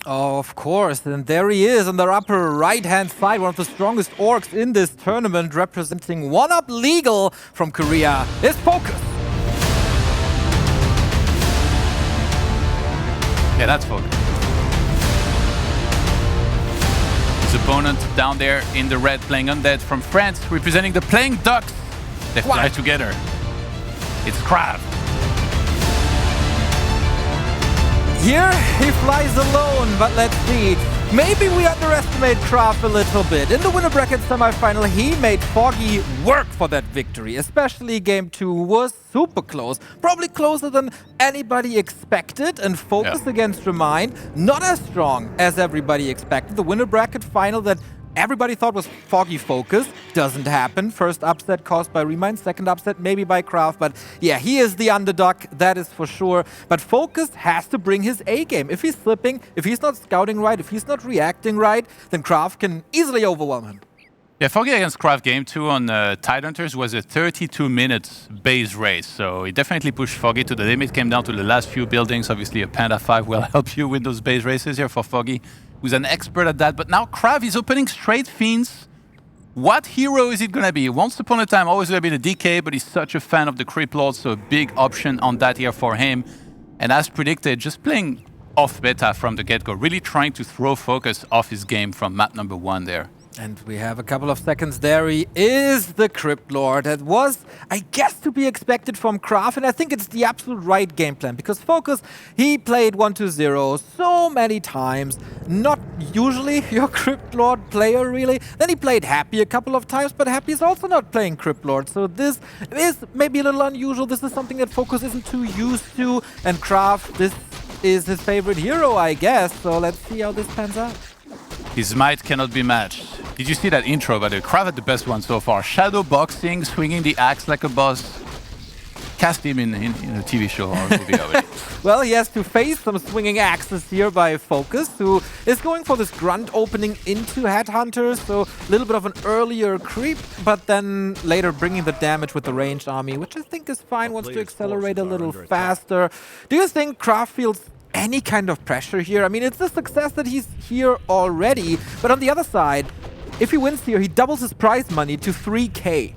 Oh, of course, and there he is on the upper right-hand side, one of the strongest orcs in this tournament, representing 1UP Legal from Korea, is FoCuS. Yeah, that's FoCuS. His opponent down there in the red playing Undead from France, representing the Playing Ducks. They fly together. It's KraV. Here he flies alone, but let's see. Maybe we underestimate KraV a little bit. In the winner bracket semifinal, he made Foggy work for that victory. Especially game 2 was super close. Probably closer than anybody expected. And FoCuS against Remind, not as strong as everybody expected. The winner bracket final that everybody thought was Foggy FoCuS. Doesn't happen. First upset caused by Remind, second upset maybe by KraV. But yeah, he is the underdog, that is for sure. But FoCuS has to bring his A game. If he's slipping, if he's not scouting right, if he's not reacting right, then KraV can easily overwhelm him. Yeah, Foggy against KraV game 2 on Tidehunters was a 32-minute base race. So he definitely pushed Foggy to the limit, came down to the last few buildings. Obviously a Panda 5 will help you with those base races here for Foggy, who's an expert at that. But now KraV is opening straight Fiends. What hero is it going to be? Once upon a time, always going to be the DK, but he's such a fan of the Creep Lord, so a big option on that here for him. And as predicted, just playing off beta from the get-go, really trying to throw FoCuS off his game from map number 1 there. And we have a couple of seconds there. He is the Crypt Lord. That was, I guess, to be expected from KraV, and I think it's the absolute right game plan, because FoCuS, he played 1-2-0 so many times. Not usually your Crypt Lord player, really. Then he played Happy a couple of times, but Happy is also not playing Crypt Lord. So this is maybe a little unusual. This is something that FoCuS isn't too used to, and KraV, this is his favorite hero, I guess. So let's see how this pans out. His might cannot be matched. Did you see that intro? But KraV had the best one so far. Shadow boxing, swinging the axe like a boss. Cast him in a TV show or a movie already. Well, he has to face some swinging axes here by FoCuS, who is going for this grunt opening into Headhunters, so a little bit of an earlier creep, but then later bringing the damage with the ranged army, which I think is fine, wants to accelerate a little faster. Do you think KraV feels any kind of pressure here? I mean, it's a success that he's here already, but on the other side, if he wins here, he doubles his prize money to 3K.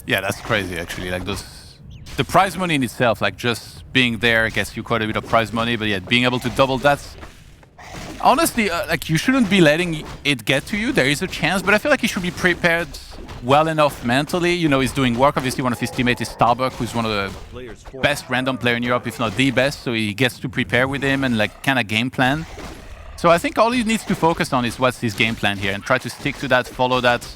Yeah, that's crazy, actually. Like the prize money in itself, like just being there gets you quite a bit of prize money, but yet being able to double that's... Honestly, like you shouldn't be letting it get to you. There is a chance, but I feel like he should be prepared well enough mentally. You know, he's doing work. Obviously, one of his teammates is Starbuck, who's one of the best random player in Europe, if not the best. So he gets to prepare with him and like kind of game plan. So I think all he needs to focus on is what's his game plan here and try to stick to that, follow that.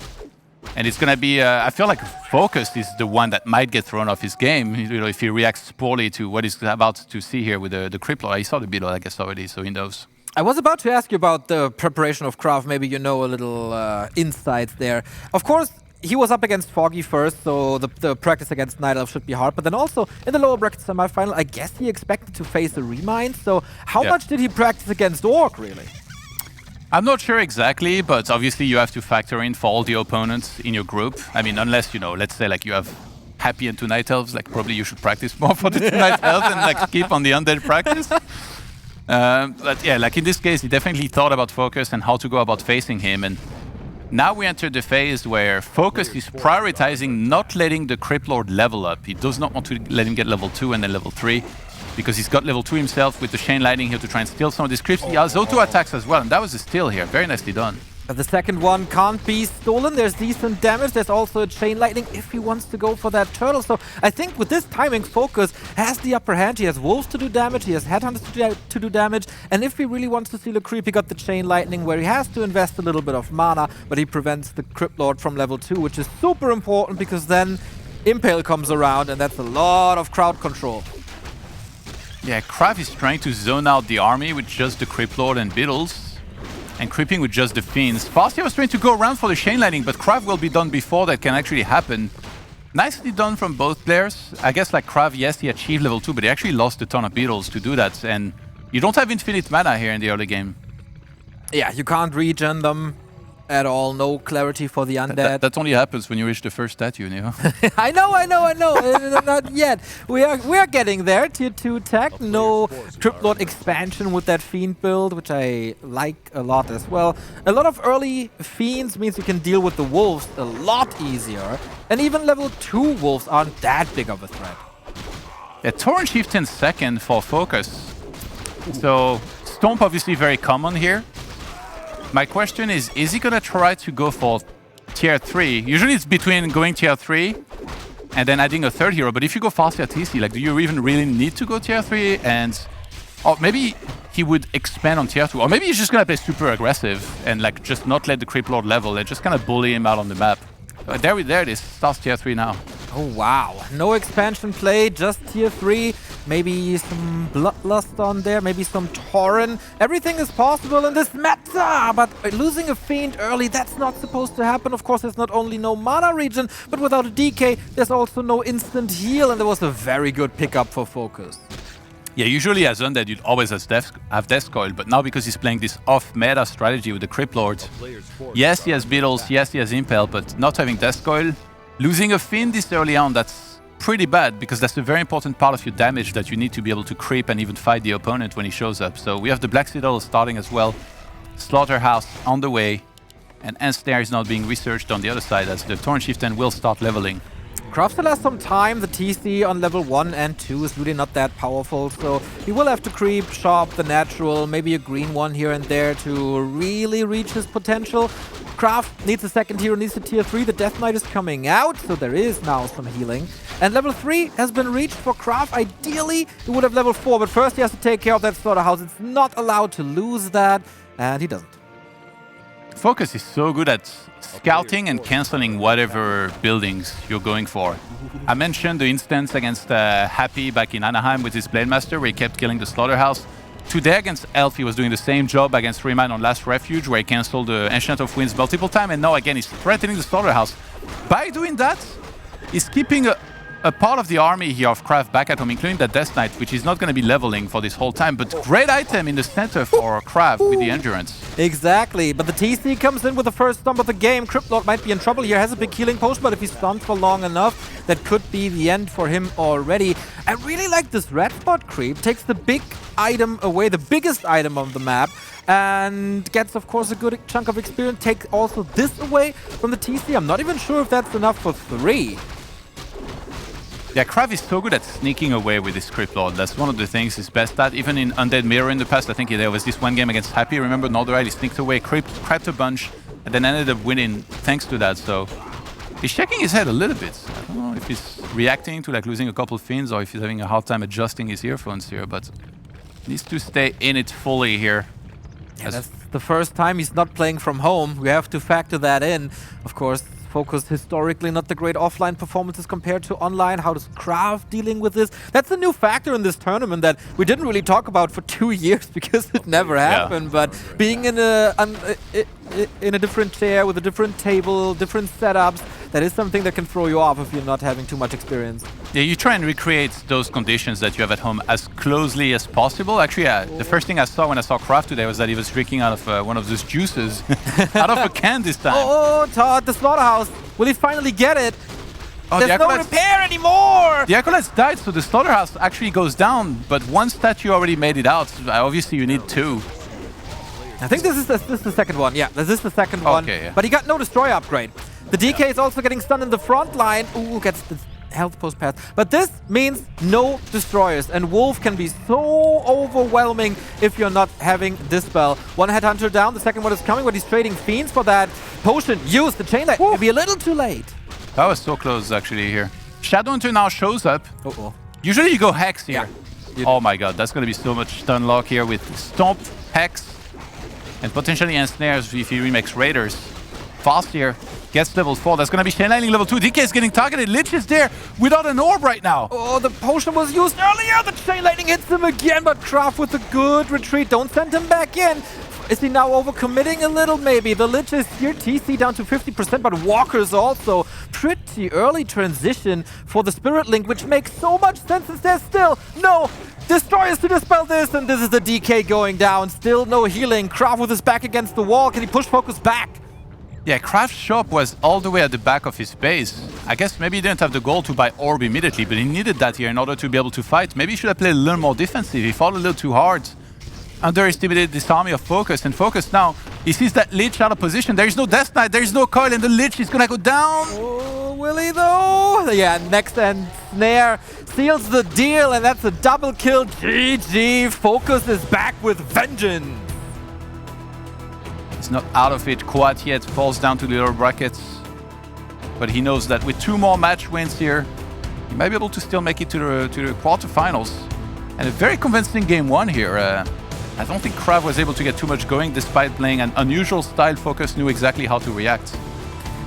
And it's going to be, I feel like FoCuS is the one that might get thrown off his game, you know, if he reacts poorly to what he's about to see here with the Crypt Lord. I saw the beetle, I guess, already, so he knows. I was about to ask you about the preparation of KraV. Maybe you know a little insights there. Of course, he was up against Foggy first, so the practice against Night Elf should be hard. But then also, in the lower bracket semifinal, I guess he expected to face a Remind. So how much did he practice against Orc, really? I'm not sure exactly, but obviously you have to factor in for all the opponents in your group. I mean, unless, you know, let's say like you have Happy and 2 Night Elves, like probably you should practice more for the 2 Night Elves and like keep on the Undead practice. But yeah, like in this case, he definitely thought about FoCuS and how to go about facing him. And now we enter the phase where FoCuS is prioritizing not letting the Crypt Lord level up. He does not want to let him get level 2 and then level 3. Because he's got level 2 himself with the Chain Lightning here to try and steal some of these creeps. He has auto attacks as well, and that was a steal here. Very nicely done. But the second one can't be stolen. There's decent damage. There's also a Chain Lightning if he wants to go for that turtle. So I think with this timing, FoCuS has the upper hand. He has Wolves to do damage. He has Headhunters to do damage. And if he really wants to steal a creep, he got the Chain Lightning where he has to invest a little bit of mana, but he prevents the Crypt Lord from level 2, which is super important because then Impale comes around and that's a lot of crowd control. Yeah, KraV is trying to zone out the army with just the Crypt Lord and Beetles, and creeping with just the Fiends. Fastia was trying to go around for the Chain Lightning, but KraV will be done before that can actually happen. Nicely done from both players. I guess like KraV, yes, he achieved level 2, but he actually lost a ton of Beetles to do that, and you don't have infinite mana here in the early game. Yeah, you can't regen them. at all. No clarity for the undead. That only happens when you reach the first statue, you know? I know. Not yet. We are getting there. Tier 2 tech. No Crypt Lord expansion with that Fiend build, which I like a lot as well. A lot of early Fiends means you can deal with the Wolves a lot easier. And even level 2 Wolves aren't that big of a threat. Yeah, Torrent Chieftain second for FoCuS. So, Stomp obviously very common here. My question is he gonna try to go for tier 3? Usually it's between going tier 3 and then adding a third hero, but if you go faster TC, like do you even really need to go tier 3? Or maybe he would expand on tier 2, or maybe he's just gonna play super aggressive and like just not let the Crypt Lord level and just kind of bully him out on the map. There it is, starts tier 3 now. Oh wow, no expansion play, just tier 3. Maybe some Bloodlust on there, maybe some Tauren. Everything is possible in this meta, but losing a Fiend early, that's not supposed to happen. Of course, there's not only no mana regen, but without a DK, there's also no instant heal, and there was a very good pickup for FoCuS. Yeah, usually as Undead, you'd always have Death Coil, but now because he's playing this off-meta strategy with the Crypt Lord, yes, he has Beetles, yes, he has Impel, but not having Death Coil, losing a Fiend this early on, that's pretty bad, because that's a very important part of your damage that you need to be able to creep and even fight the opponent when he shows up. So we have the Black Citadel starting as well, Slaughterhouse on the way, and Ensnare is now being researched on the other side as the Torrent Chieftain will start leveling. KraV still has some time. The TC on level 1 and 2 is really not that powerful, so he will have to creep, shop the natural, maybe a green one here and there to really reach his potential. KraV needs a second hero, needs a tier 3. The Death Knight is coming out, so there is now some healing. And level 3 has been reached for KraV. Ideally, he would have level 4, but first he has to take care of that Slaughterhouse. It's not allowed to lose that, and he doesn't. FoCuS is so good at scouting and cancelling whatever buildings you're going for. I mentioned the instance against Happy back in Anaheim with his Blademaster where he kept killing the Slaughterhouse. Today against Elf, he was doing the same job against Remind on Last Refuge where he cancelled the Ancient of Winds multiple times, and now again he's threatening the Slaughterhouse. By doing that, he's keeping a part of the army here of KraV back at home, including the Death Knight, which is not going to be leveling for this whole time, but great item in the center for KraV with the Endurance. Exactly, but the TC comes in with the first stomp of the game. Crypt Lord might be in trouble here, has a big healing potion, but if he's stunned for long enough, that could be the end for him already. I really like this red spot creep, takes the big item away, the biggest item on the map, and gets, of course, a good chunk of experience. Take also this away from the TC. I'm not even sure if that's enough for 3. Yeah, KraV is so good at sneaking away with his Crypt Lord. That's one of the things he's best at. Even in Undead Mirror in the past, I think there was this one game against Happy. Remember, Northern he sneaked away, crept a bunch, and then ended up winning thanks to that. So he's shaking his head a little bit. I don't know if he's reacting to like losing a couple of Fiends or if he's having a hard time adjusting his earphones here, but needs to stay in it fully here. Yeah, that's the first time he's not playing from home. We have to factor that in. Of course, FoCuS historically not the great offline performances compared to online. How does KraV dealing with this? That's a new factor in this tournament that we didn't really talk about for 2 years because it never happened. Yeah. But being in a different chair with a different table, different setups, that is something that can throw you off if you're not having too much experience. Yeah, you try and recreate those conditions that you have at home as closely as possible. Actually, the first thing I saw when I saw KraV today was that he was drinking out of one of those juices out of a can this time. Oh, Todd, the Slaughterhouse. Will he finally get it? Oh, there's no repair anymore! The Acolytes died, so the Slaughterhouse actually goes down, but one statue already made it out. Obviously, you need 2. I think this is the second one. Yeah, this is the second one. Yeah. But he got no Destroy upgrade. The DK is also getting stunned in the front line. Ooh, gets the health post pass. But this means no Destroyers. And Wolf can be so overwhelming if you're not having Dispel. One Headhunter down, the second one is coming, but he's trading Fiends for that potion. Use the Chain Light. Maybe a little too late. That was so close, actually, here. Shadowhunter now shows up. Uh-oh. Usually you go Hex here. Yeah. Oh my god, that's going to be so much stun lock here with Stomp, Hex, and potentially Ensnares if he remakes Raiders. Fast here. Gets level 4. That's going to be Chain Lightning level 2. DK is getting targeted. Lich is there without an orb right now. Oh, the potion was used earlier. The Chain Lightning hits him again, but KraV with a good retreat. Don't send him back in. Is he now overcommitting a little? Maybe. The Lich is here. TC down to 50%, but Walker's also pretty early transition for the Spirit Link, which makes so much sense since there's still no Destroyers to dispel this, and this is the DK going down. Still no healing. KraV with his back against the wall. Can he push FoCuS back? Yeah, KraV's shop was all the way at the back of his base. I guess maybe he didn't have the goal to buy orb immediately, but he needed that here in order to be able to fight. Maybe he should have played a little more defensive. He fought a little too hard. Underestimated this army of FoCuS, and FoCuS now, he sees that Lich out of position. There is no Death Knight, there is no coil, and the Lich is gonna go down. Oh, will he though? Yeah, next and Snare seals the deal, and that's a double kill. GG, FoCuS is back with vengeance. He's not out of it quite yet, falls down to the lower brackets. But he knows that with 2 more match wins here, he might be able to still make it to the quarterfinals. And a very convincing game 1 here. I don't think KraV was able to get too much going despite playing an unusual style. FoCuS knew exactly how to react.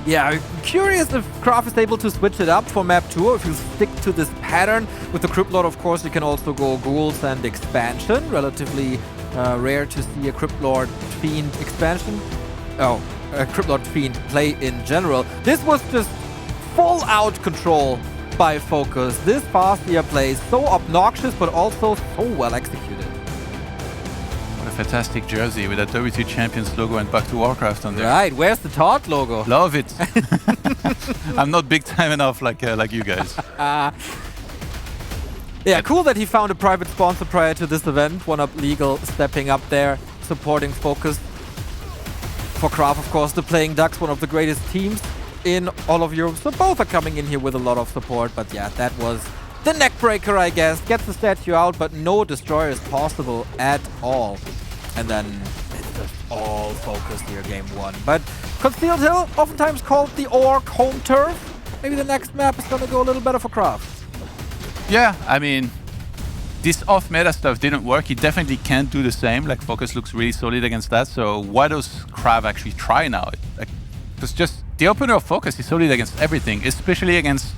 Yeah, I'm curious if KraV is able to switch it up for map 2, or if you stick to this pattern. With the Crypt Lord, of course, you can also go Ghouls and Expansion. Relatively rare to see a Crypt Lord Fiend expansion. Oh, a Crypt Lord Fiend play in general. This was just full out control by FoCuS. This Farseer play is so obnoxious, but also so well executed. What a fantastic jersey with that WC Champions logo and Back to WarCraft on there. Right, where's the Taunt logo? Love it. I'm not big time enough like you guys. Yeah, cool that he found a private sponsor prior to this event. One Up Legal stepping up there, supporting FoCuS. For KraV, of course, the Playing Ducks, one of the greatest teams in all of Europe. So both are coming in here with a lot of support. But yeah, that was the neckbreaker, I guess. Gets the statue out, but no destroyer is possible at all. And then it's just all FoCuS here, game 1. But Concealed Hill, oftentimes called the Orc home turf. Maybe the next map is going to go a little better for KraV. Yeah, I mean, this off-meta stuff didn't work. He definitely can't do the same. Like, FoCuS looks really solid against that. So why does KraV actually try now? It's just the opener of FoCuS is solid against everything, especially against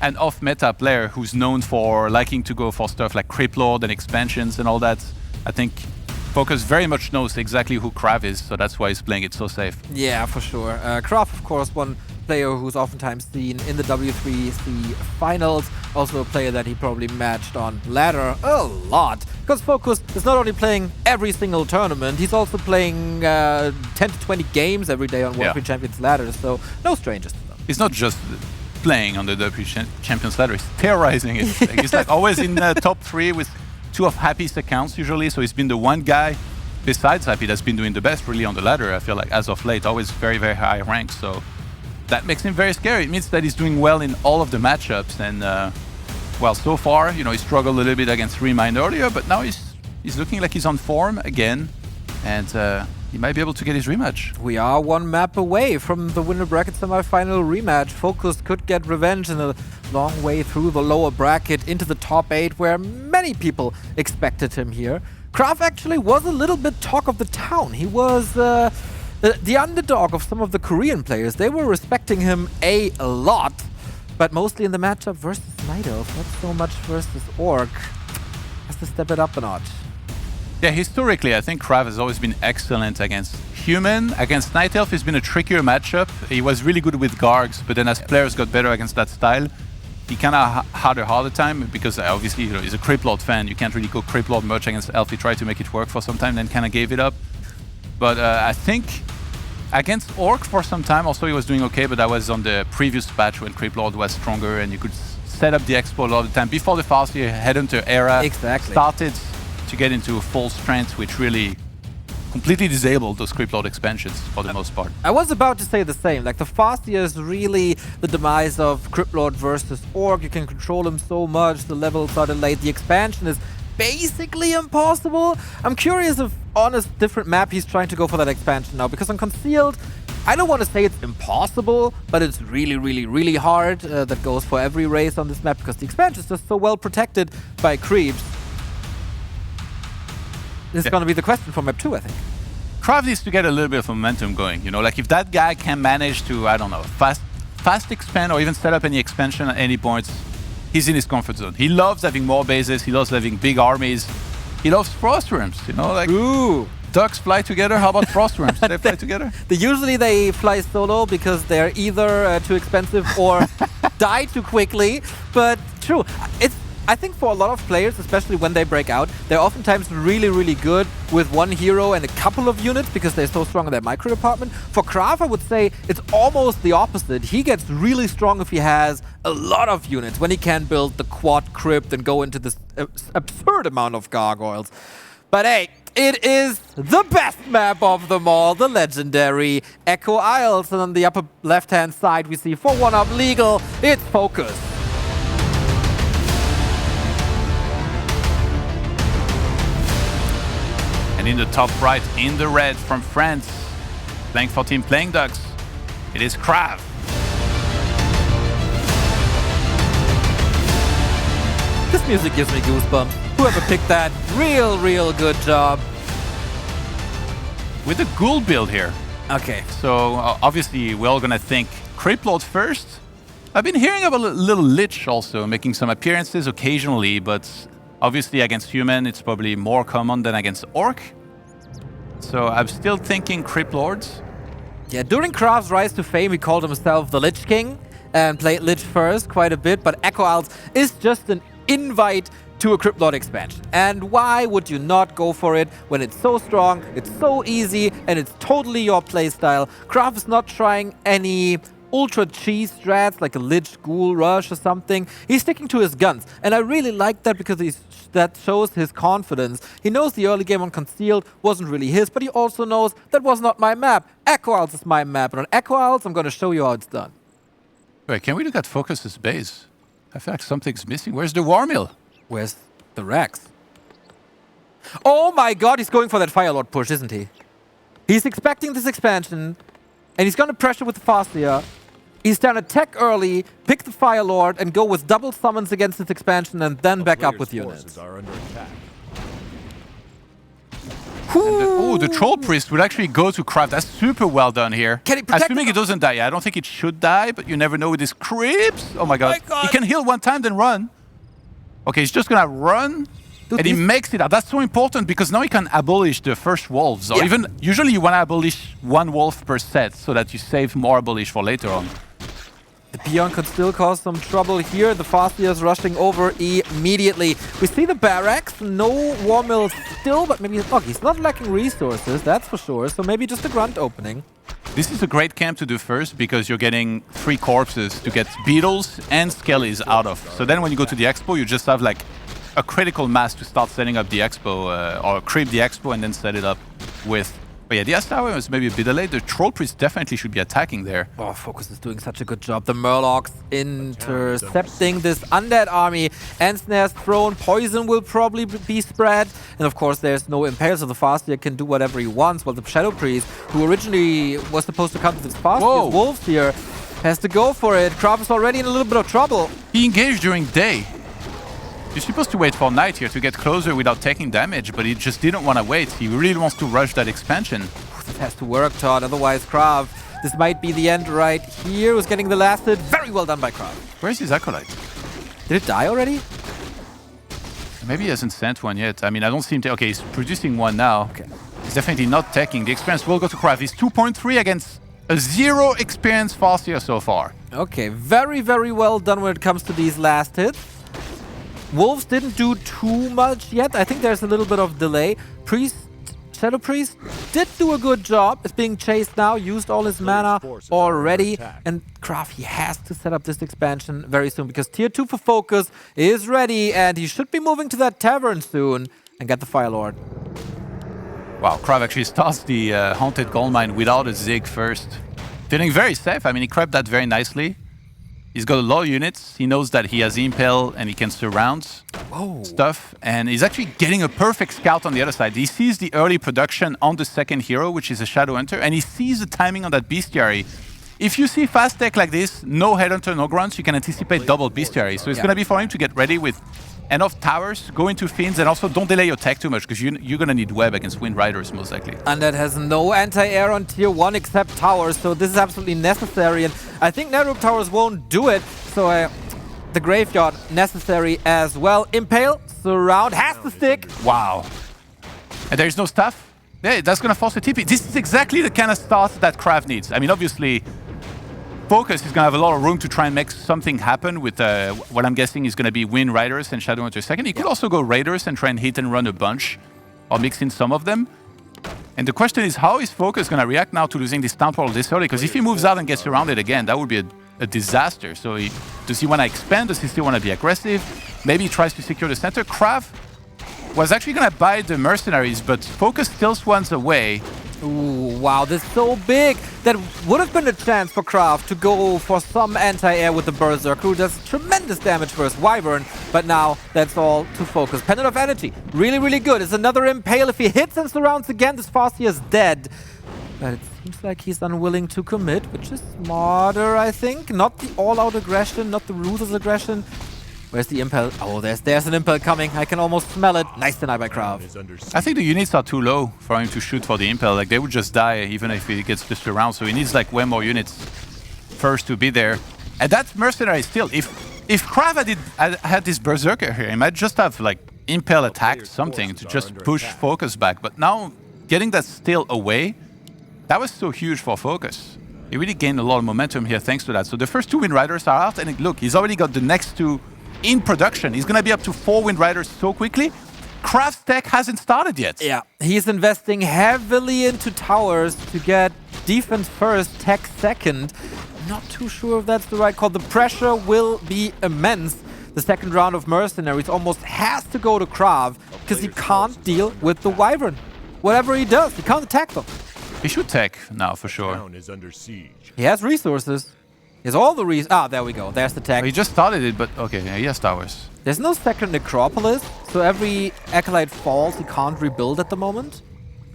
an off-meta player who's known for liking to go for stuff like Crypt Lord and expansions and all that. I think FoCuS very much knows exactly who KraV is, so that's why he's playing it so safe. Yeah, for sure. KraV, of course, one player who's oftentimes seen in the W3 finals. Also a player that he probably matched on ladder a lot. Because FoCuS is not only playing every single tournament, he's also playing 10 to 20 games every day on WarCraft Champions ladder, so no strangers to them. He's not just playing on the WC Champions ladder, he's terrorizing it. Like, he's like always in the top 3 with 2 of Happy's accounts usually, so he's been the one guy besides Happy that's been doing the best really on the ladder, I feel like, as of late. Always very, very high rank, so that makes him very scary. It means that he's doing well in all of the matchups, and well, so far, you know, he struggled a little bit against Remind earlier, but now he's looking like he's on form again, and he might be able to get his rematch. We are 1 map away from the winner bracket semi-final rematch. FoCuS could get revenge in a long way through the lower bracket into the top 8, where many people expected him here. KraV actually was a little bit talk of the town. He was the underdog of some of the Korean players. They were respecting him a lot, but mostly in the matchup versus Night Elf, not so much versus Orc. Has to step it up a notch. Yeah, historically, I think KraV has always been excellent against human. Against Night Elf, it's been a trickier matchup. He was really good with Gargs, but then as players got better against that style, he kind of had a harder time because obviously, you know, he's a Crypt Lord fan. You can't really go Crypt Lord much against Elf. He tried to make it work for some time, then kind of gave it up. But I think against Orc for some time, also he was doing okay, but that was on the previous patch when Crypt Lord was stronger and you could set up the Expo all the time. Before the Farseer Headhunter era started to get into full strength, which really completely disabled those Crypt Lord expansions for the most part. I was about to say the same. Like, the Farseer is really the demise of Crypt Lord versus Orc. You can control him so much, the levels are delayed, the expansion is basically impossible. I'm curious if on a different map he's trying to go for that expansion now, because on Concealed, I don't want to say it's impossible, but it's really, really, really hard. That goes for every race on this map, because the expansion is just so well protected by creeps. This is going to be the question for map 2, I think. KraV needs to get a little bit of momentum going, you know, like if that guy can manage to, I don't know, fast expand or even set up any expansion at any points, he's in his comfort zone. He loves having more bases, he loves having big armies, he loves frost worms, you know, like ducks fly together, how about frost worms? They fly together? Usually they fly solo because they're either too expensive or die too quickly, but true. I think for a lot of players, especially when they break out, they're oftentimes really, really good with one hero and a couple of units because they're so strong in their micro department. For KraV, I would say it's almost the opposite. He gets really strong if he has a lot of units, when he can build the quad crypt and go into this absurd amount of gargoyles. But hey, it is the best map of them all, the legendary Echo Isles. And on the upper left-hand side, we see for 1-up Legal, it's FoCuS. And in the top right, in the red from France, playing for Team Playing Ducks, it is KraV. This music gives me goosebumps. Whoever picked that, real good job. With a ghoul build here. Okay. So obviously we're all gonna think Crypt Lord first. I've been hearing of a little Lich also making some appearances occasionally, but obviously against human it's probably more common than against Orc. So I'm still thinking Crypt Lords. Yeah, during KraV's rise to fame, he called himself the Lich King and played Lich first quite a bit, but Echo Isles is just an invite to a Crypt Lord expansion. And why would you not go for it when it's so strong, it's so easy, and it's totally your playstyle? KraV is not trying any ultra cheese strats like a Lich Ghoul Rush or something. He's sticking to his guns. And I really like that because that shows his confidence. He knows the early game on Concealed wasn't really his, but he also knows that was not my map. Echo Isles is my map. And on Echo Isles, I'm going to show you how it's done. Wait, can we look at FoCuS's base? I feel like something's missing. Where's the War Mill? Where's the Rex? Oh my god, he's going for that Fire Lord push, isn't he? He's expecting this expansion, and he's going to pressure with the Fastia. He's down attack early, pick the Fire Lord, and go with double summons against this expansion, and then back up with units. Oh, the Troll Priest would actually go to KraV. That's super well done here. Can he protect Assuming it doesn't die. I don't think it should die, but you never know with these creeps. Oh my god. He can heal one time, then run. Okay, he's just gonna run. Dude, and he makes it out. That's so important because now he can abolish the first wolves. Or even, usually you want to abolish one wolf per set so that you save more abolish for later on. The Peon could still cause some trouble here. The Fastia is rushing over immediately. We see the barracks, no War Mill still, but maybe he's not lacking resources, that's for sure. So maybe just a grunt opening. This is a great camp to do first because you're getting 3 corpses to get beetles and skellies out of. So then when you go to the expo, you just have like a critical mass to start setting up the expo or creep the expo and then set it up with. But yeah, the S-Tower was maybe a bit delayed. The Troll Priest definitely should be attacking there. Oh, FoCuS is doing such a good job. The Murlocs intercepting this undead army. Ensnare's thrown. Poison will probably be spread. And of course, there's no Impale, so the Fastia can do whatever he wants. Well, the Shadow Priest, who originally was supposed to come to this Fastia, Wolves here, has to go for it. KraV is already in a little bit of trouble. He engaged during day. You're supposed to wait for night here to get closer without taking damage, but he just didn't want to wait. He really wants to rush that expansion. This has to work, Todd. Otherwise, KraV, this might be the end right here. Who's getting the last hit? Very well done by KraV. Where's his Acolyte? Did it die already? Maybe he hasn't sent one yet. I mean, I don't see him. Okay, he's producing one now. Okay. He's definitely not taking. The experience will go to KraV. He's 2.3 against a 0 experience Fastia so far. Okay, very well done when it comes to these last hits. Wolves didn't do too much yet. I think there's a little bit of delay. Shadow Priest did do a good job. Is being chased now, used all his mana already. And KraV, he has to set up this expansion very soon because Tier 2 for FoCuS is ready and he should be moving to that tavern soon and get the Fire Lord. Wow, KraV actually starts the Haunted Goldmine without a Zig first. Feeling very safe. I mean, he crept that very nicely. He's got a lot of units. He knows that he has Impale and he can surround stuff. And he's actually getting a perfect scout on the other side. He sees the early production on the second hero, which is a Shadow Hunter, and he sees the timing on that Bestiary. If you see fast tech like this, no Headhunter, no grunts, you can anticipate double Bestiary. So it's going to be for him to get ready with enough towers, go into Fiends, and also don't delay your tech too much because you're going to need Web against Wind Riders most likely. And that has no anti-air on Tier 1 except towers, so this is absolutely necessary. And I think Netherop towers won't do it, so the Graveyard necessary as well. Impale, surround, has to stick. Wow. And there's no stuff? Yeah, that's going to force a TP. This is exactly the kind of start that KraV needs. I mean, obviously, FoCuS is going to have a lot of room to try and make something happen with what I'm guessing is going to be Wind Riders and Shadowhunter second. He could also go Raiders and try and hit and run a bunch, or mix in some of them. And the question is, how is FoCuS going to react now to losing this Town Portal this early? Because if he moves out and gets surrounded again, that would be a disaster. So does he want to expand? Does he still want to be aggressive? Maybe he tries to secure the center. KraV was actually going to buy the mercenaries, but FoCuS still swans away. Ooh, wow, this is so big. That would have been a chance for KraV to go for some anti-air with the Berserker, who does tremendous damage versus Wyvern, but now that's all to FoCuS. Pendant of Energy, really, really good. It's another Impale. If he hits and surrounds again, this Farseer is dead. But it seems like he's unwilling to commit, which is smarter, I think. Not the all-out aggression, not the ruthless aggression. Where's the Impale? Oh, there's an Impale coming. I can almost smell it. Nice deny by KraV. I think the units are too low for him to shoot for the Impale. Like, they would just die even if he gets just around. So he needs like way more units first to be there. And that's mercenary still. If KraV had this Berserker here, he might just have like Impale attacked something to just push FoCuS back. But now getting that still away, that was so huge for FoCuS. He really gained a lot of momentum here thanks to that. So the first 2 Wind Riders are out, and look, he's already got the next 2 in production. He's going to be up to 4 Wind Riders so quickly. KraV's tech hasn't started yet. Yeah, he's investing heavily into towers to get defense first, tech second. Not too sure if that's the right call. The pressure will be immense. The second round of mercenaries almost has to go to KraV because he can't deal with the Wyvern. Whatever he does, he can't attack them. He should tech now for sure. He has resources. He has all the reasons. Ah, there we go. There's the tech. He just started it, but okay, yeah, he has towers. There's no second necropolis, so every acolyte falls, he can't rebuild at the moment.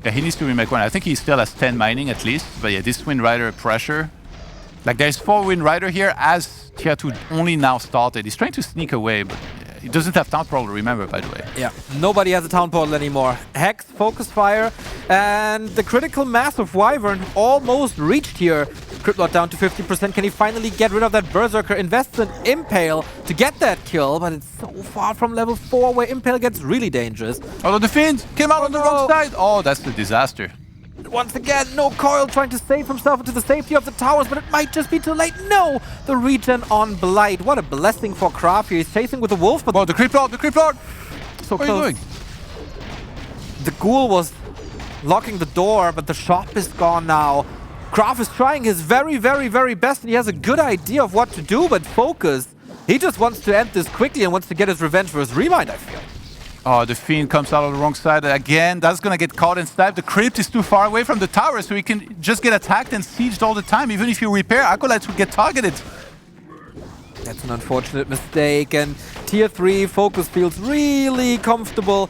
Yeah, he needs to remake one. I think he still has 10 mining at least. But yeah, this Wind Rider pressure. Like, there's 4 Wind Rider here as Tier 2 only now started. He's trying to sneak away, but he doesn't have Town Portal, remember, by the way. Yeah, nobody has a Town Portal anymore. Hex, FoCuS Fire, and the critical mass of Wyvern almost reached here. Crit Lord down to 50%. Can he finally get rid of that Berserker? Invests in Impale to get that kill, but it's so far from level 4 where Impale gets really dangerous. Oh, the Fiend came out on the wrong side. Oh, that's the disaster. Once again, no Coil trying to save himself into the safety of the towers, but it might just be too late. No! The regen on Blight. What a blessing for KraV here. He's chasing with the Wolf, but... Oh, the Creep Lord, the Creep Lord! So what close. are you doing? The Ghoul was locking the door, but the shop is gone now. KraV is trying his very, very, very best, and he has a good idea of what to do, but FoCuS, he just wants to end this quickly and wants to get his revenge for his Remind, I feel. Oh, the Fiend comes out on the wrong side again. That's gonna get caught and sniped. The Crypt is too far away from the tower, so he can just get attacked and sieged all the time. Even if you repair, Acolytes would get targeted. That's an unfortunate mistake, and Tier 3 FoCuS feels really comfortable.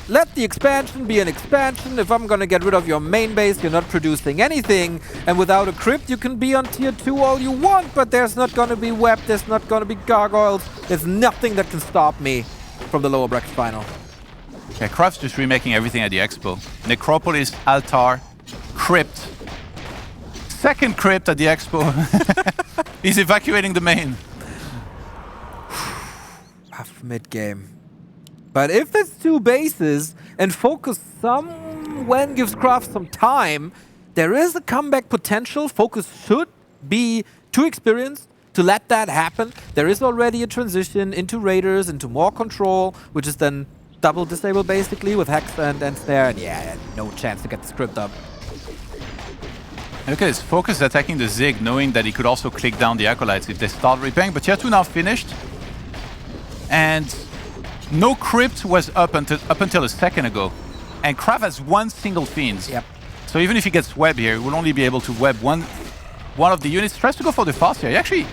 Let the expansion be an expansion. If I'm gonna get rid of your main base, you're not producing anything. And without a Crypt, you can be on Tier 2 all you want, but there's not gonna be Web, there's not gonna be Gargoyles. There's nothing that can stop me from the lower bracket final. Yeah, KraV's just remaking everything at the expo. Necropolis, Altar, Crypt. Second Crypt at the expo. He's evacuating the main. Rough mid-game. But if there's 2 bases and FoCuS somewhen gives KraV some time, there is a comeback potential. FoCuS should be too experienced to let that happen. There is already a transition into Raiders, into more control, which is then double disable basically with Hex and Snare. And yeah, no chance to get the script up. Look at this, FoCuS attacking the Zig, knowing that he could also click down the Acolytes if they start repairing. But Tier 2 now finished. And no Crypt was up until a second ago. And KraV has 1 single Fiend. Yep. So even if he gets Web here, he will only be able to Web one of the units. Tries to go for the Farseer. He actually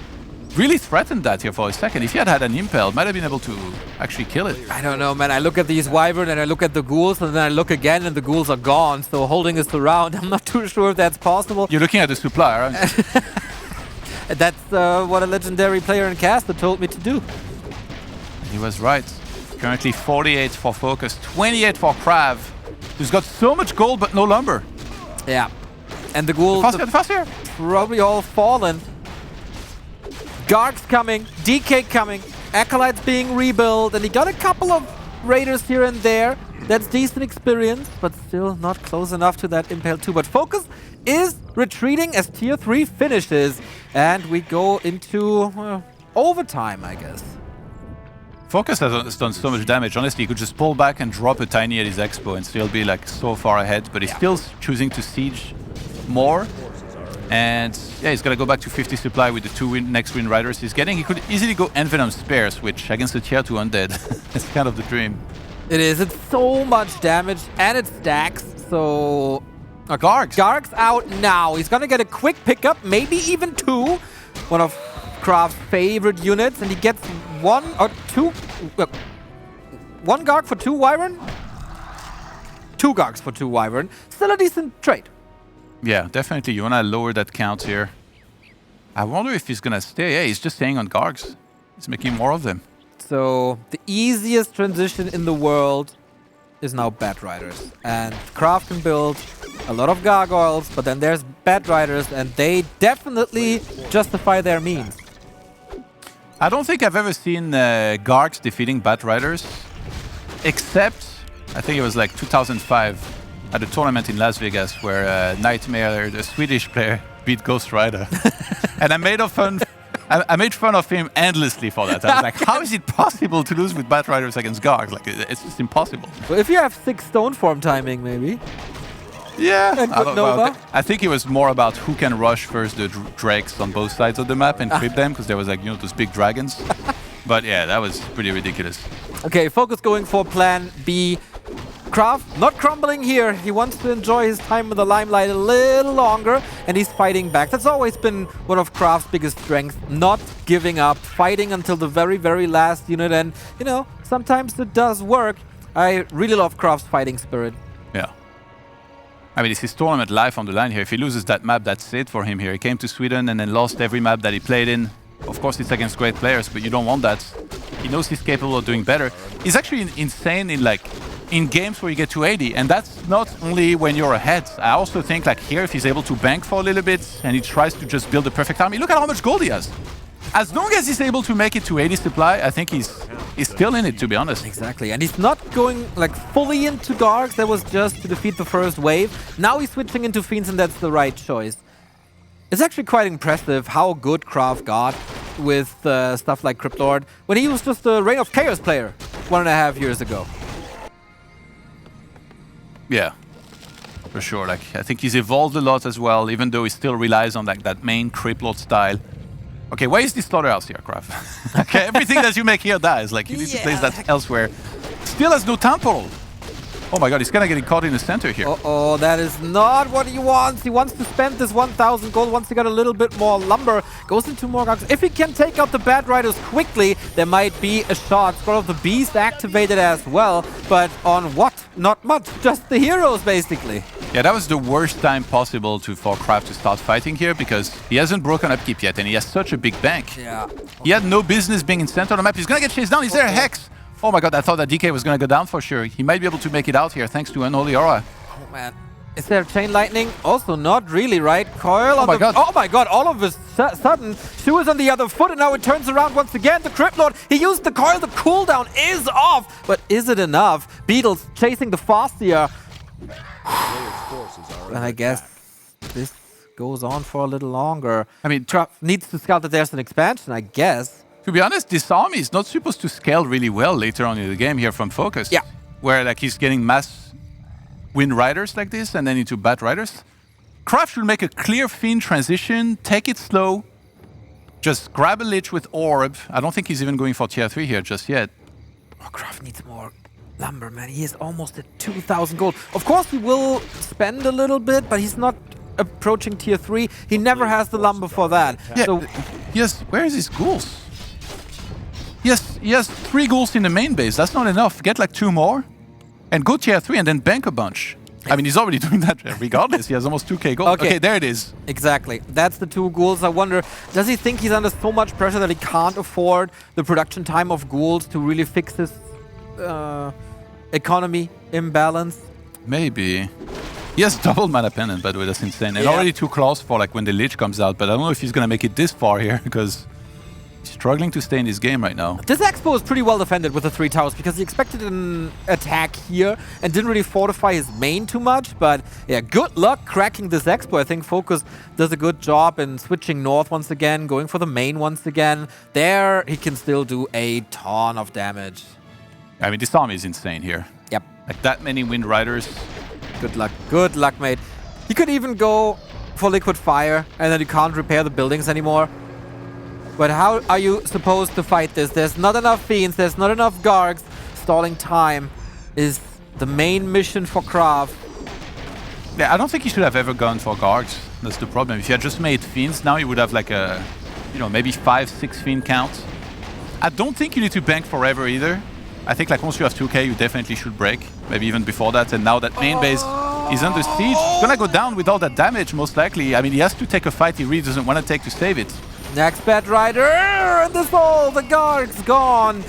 really threatened that here for a second. If he had had an Impale, might have been able to actually kill it. I don't know, man. I look at these Wyvern and I look at the Ghouls and then I look again and the Ghouls are gone. So holding us around, I'm not too sure if that's possible. You're looking at the supply, aren't you? That's what a legendary player in Caster told me to do. He was right. Currently 48 for FoCuS, 28 for KraV, who's got so much gold but no lumber. Yeah. And the Ghouls The Farseer. probably all fallen. Garg's coming, DK coming, Acolytes being rebuilt, and he got a couple of Raiders here and there. That's decent experience, but still not close enough to that Impale 2. But FoCuS is retreating as Tier 3 finishes. And we go into overtime, I guess. FoCuS has done so much damage. Honestly, he could just pull back and drop a tiny at his expo and still be like so far ahead. But he's still choosing to siege more. And yeah, he's gonna go back to 50 supply with the 2 next Wind Riders he's getting. He could easily go Envenom Spares, which against the tier 2 undead, it's kind of the dream. It is. It's so much damage and it stacks. So Gargs. Garg's out now. He's gonna get a quick pickup, maybe even 2. One of KraV's favorite units, and he gets 1 or 2. 1 Garg for 2 Wyvern. 2 Gargs for 2 Wyvern. Still a decent trade. Yeah, definitely. You want to lower that count here. I wonder if he's going to stay. Yeah, he's just staying on Gargs. He's making more of them. So the easiest transition in the world is now Bat Riders. And KraV can build a lot of Gargoyles, but then there's Bat Riders, and they definitely justify their means. I don't think I've ever seen Gargs defeating Bat Riders, except I think it was like 2005. At a tournament in Las Vegas where Nightmare, the Swedish player, beat Ghost Rider. And I made fun of him endlessly for that. I was like, how is it possible to lose with Bat Riders against Garg? Like, it's just impossible. Well, if you have 6 stone form timing, maybe. Yeah. Nova. I think it was more about who can rush first the drakes on both sides of the map and creep them, because there was like, you know, those big dragons. But yeah, that was pretty ridiculous. Okay, FoCuS going for plan B. KraV not crumbling here. He wants to enjoy his time in the limelight a little longer, and he's fighting back. That's always been one of KraV's biggest strengths, not giving up, fighting until the very, very last unit. And, you know, sometimes it does work. I really love KraV's fighting spirit. Yeah. I mean, it's his tournament life on the line here. If he loses that map, that's it for him here. He came to Sweden and then lost every map that he played in. Of course, it's against great players, but you don't want that. He knows he's capable of doing better. He's actually insane in games where you get to 80, and that's not only when you're ahead. I also think like here, if he's able to bank for a little bit and he tries to just build the perfect army, look at how much gold he has. As long as he's able to make it to 80 supply, I think he's still in it, to be honest. Exactly, and he's not going like fully into Gargs. That was just to defeat the first wave. Now he's switching into Fiends, and that's the right choice. It's actually quite impressive how good KraV got with stuff like Cryptlord when he was just a Reign of Chaos player 1.5 years ago. Yeah, for sure. Like, I think he's evolved a lot as well, even though he still relies on like that main Cryptlord style. Okay, why is this slaughterhouse here, KraV? Okay, everything that you make here dies. Like, you need to place that elsewhere. Still has no temple. Oh my god, he's gonna get caught in the center here. Uh-oh, that is not what he wants. He wants to spend this 1,000 gold once he got a little bit more lumber. Goes into more Gargs. If he can take out the Bat Riders quickly, there might be a shot. Scroll of the Beast activated as well. But on what? Not much. Just the heroes, basically. Yeah, that was the worst time possible for KraV to start fighting here, because he hasn't broken upkeep yet, and he has such a big bank. Yeah. He had no business being in center of the map. He's gonna get chased down. Is there a Hex? Oh my god, I thought that DK was gonna go down for sure. He might be able to make it out here thanks to Unholy Aura. Oh man. Is there Chain Lightning? Also not really, right? Coil on my god. Oh my god, all of a sudden, Shu is on the other foot, and now it turns around once again. The Cryptlord, he used the coil, the cooldown is off! But is it enough? Beetles chasing the Fastia. And I guess this goes on for a little longer. I mean, KraV needs to scout that there's an expansion, I guess. To be honest, this army is not supposed to scale really well later on in the game here from FoCuS. Yeah. Where like he's getting mass Wind Riders like this and then into Bat Riders. KraV should make a clear Fiend transition, take it slow, just grab a Lich with Orb. I don't think he's even going for tier 3 here just yet. Oh, KraV needs more lumber, man. He is almost at 2,000 gold. Of course, he will spend a little bit, but he's not approaching tier 3. He never has the lumber for that. Yeah, so where is his ghouls? He has 3 ghouls in the main base. That's not enough. Get like 2 more and go tier 3 and then bank a bunch. I mean, he's already doing that regardless. He has almost 2k gold. Okay, there it is. Exactly. That's the 2 ghouls. I wonder, does he think he's under so much pressure that he can't afford the production time of ghouls to really fix his economy imbalance? Maybe. He has double mana pendant, by the way. That's insane. And already 2 claws for like when the Lich comes out. But I don't know if he's going to make it this far here, because Struggling to stay in this game right now. This Expo is pretty well defended with the 3 towers because he expected an attack here and didn't really fortify his main too much. But yeah, good luck cracking this Expo. I think FoCuS does a good job in switching north once again, going for the main once again. There, he can still do a ton of damage. I mean, this army is insane here. Yep. Like that many Wind Riders. Good luck. Good luck, mate. He could even go for Liquid Fire and then you can't repair the buildings anymore. But how are you supposed to fight this? There's not enough Fiends, there's not enough Gargs. Stalling time is the main mission for KraV. Yeah, I don't think he should have ever gone for Gargs. That's the problem. If he had just made Fiends, now he would have like a, you know, maybe 5-6 Fiend count. I don't think you need to bank forever either. I think like once you have 2k, you definitely should break. Maybe even before that. And now that main base is under siege, it's gonna go down with all that damage most likely. I mean, he has to take a fight he really doesn't want to take to save it. Next Bad Rider, and this all the guard's gone.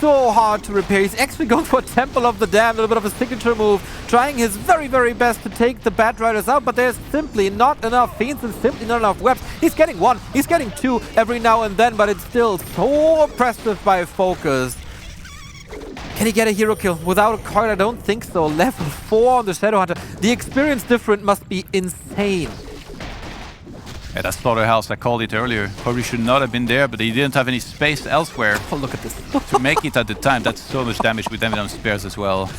So hard to repair. He's actually going for Temple of the Damned, a little bit of a signature move, trying his very, very best to take the Bad Riders out, but there's simply not enough Fiends and simply not enough webs. He's getting 1, he's getting 2 every now and then, but it's still so oppressive by FoCuS. Can he get a hero kill without a card? I don't think so. Level 4 on the Shadowhunter. The experience difference must be insane. Yeah, that slaughterhouse, I called it earlier. Probably should not have been there, but he didn't have any space elsewhere. Oh, look at this. To make it at the time. That's so much damage with them on spares as well.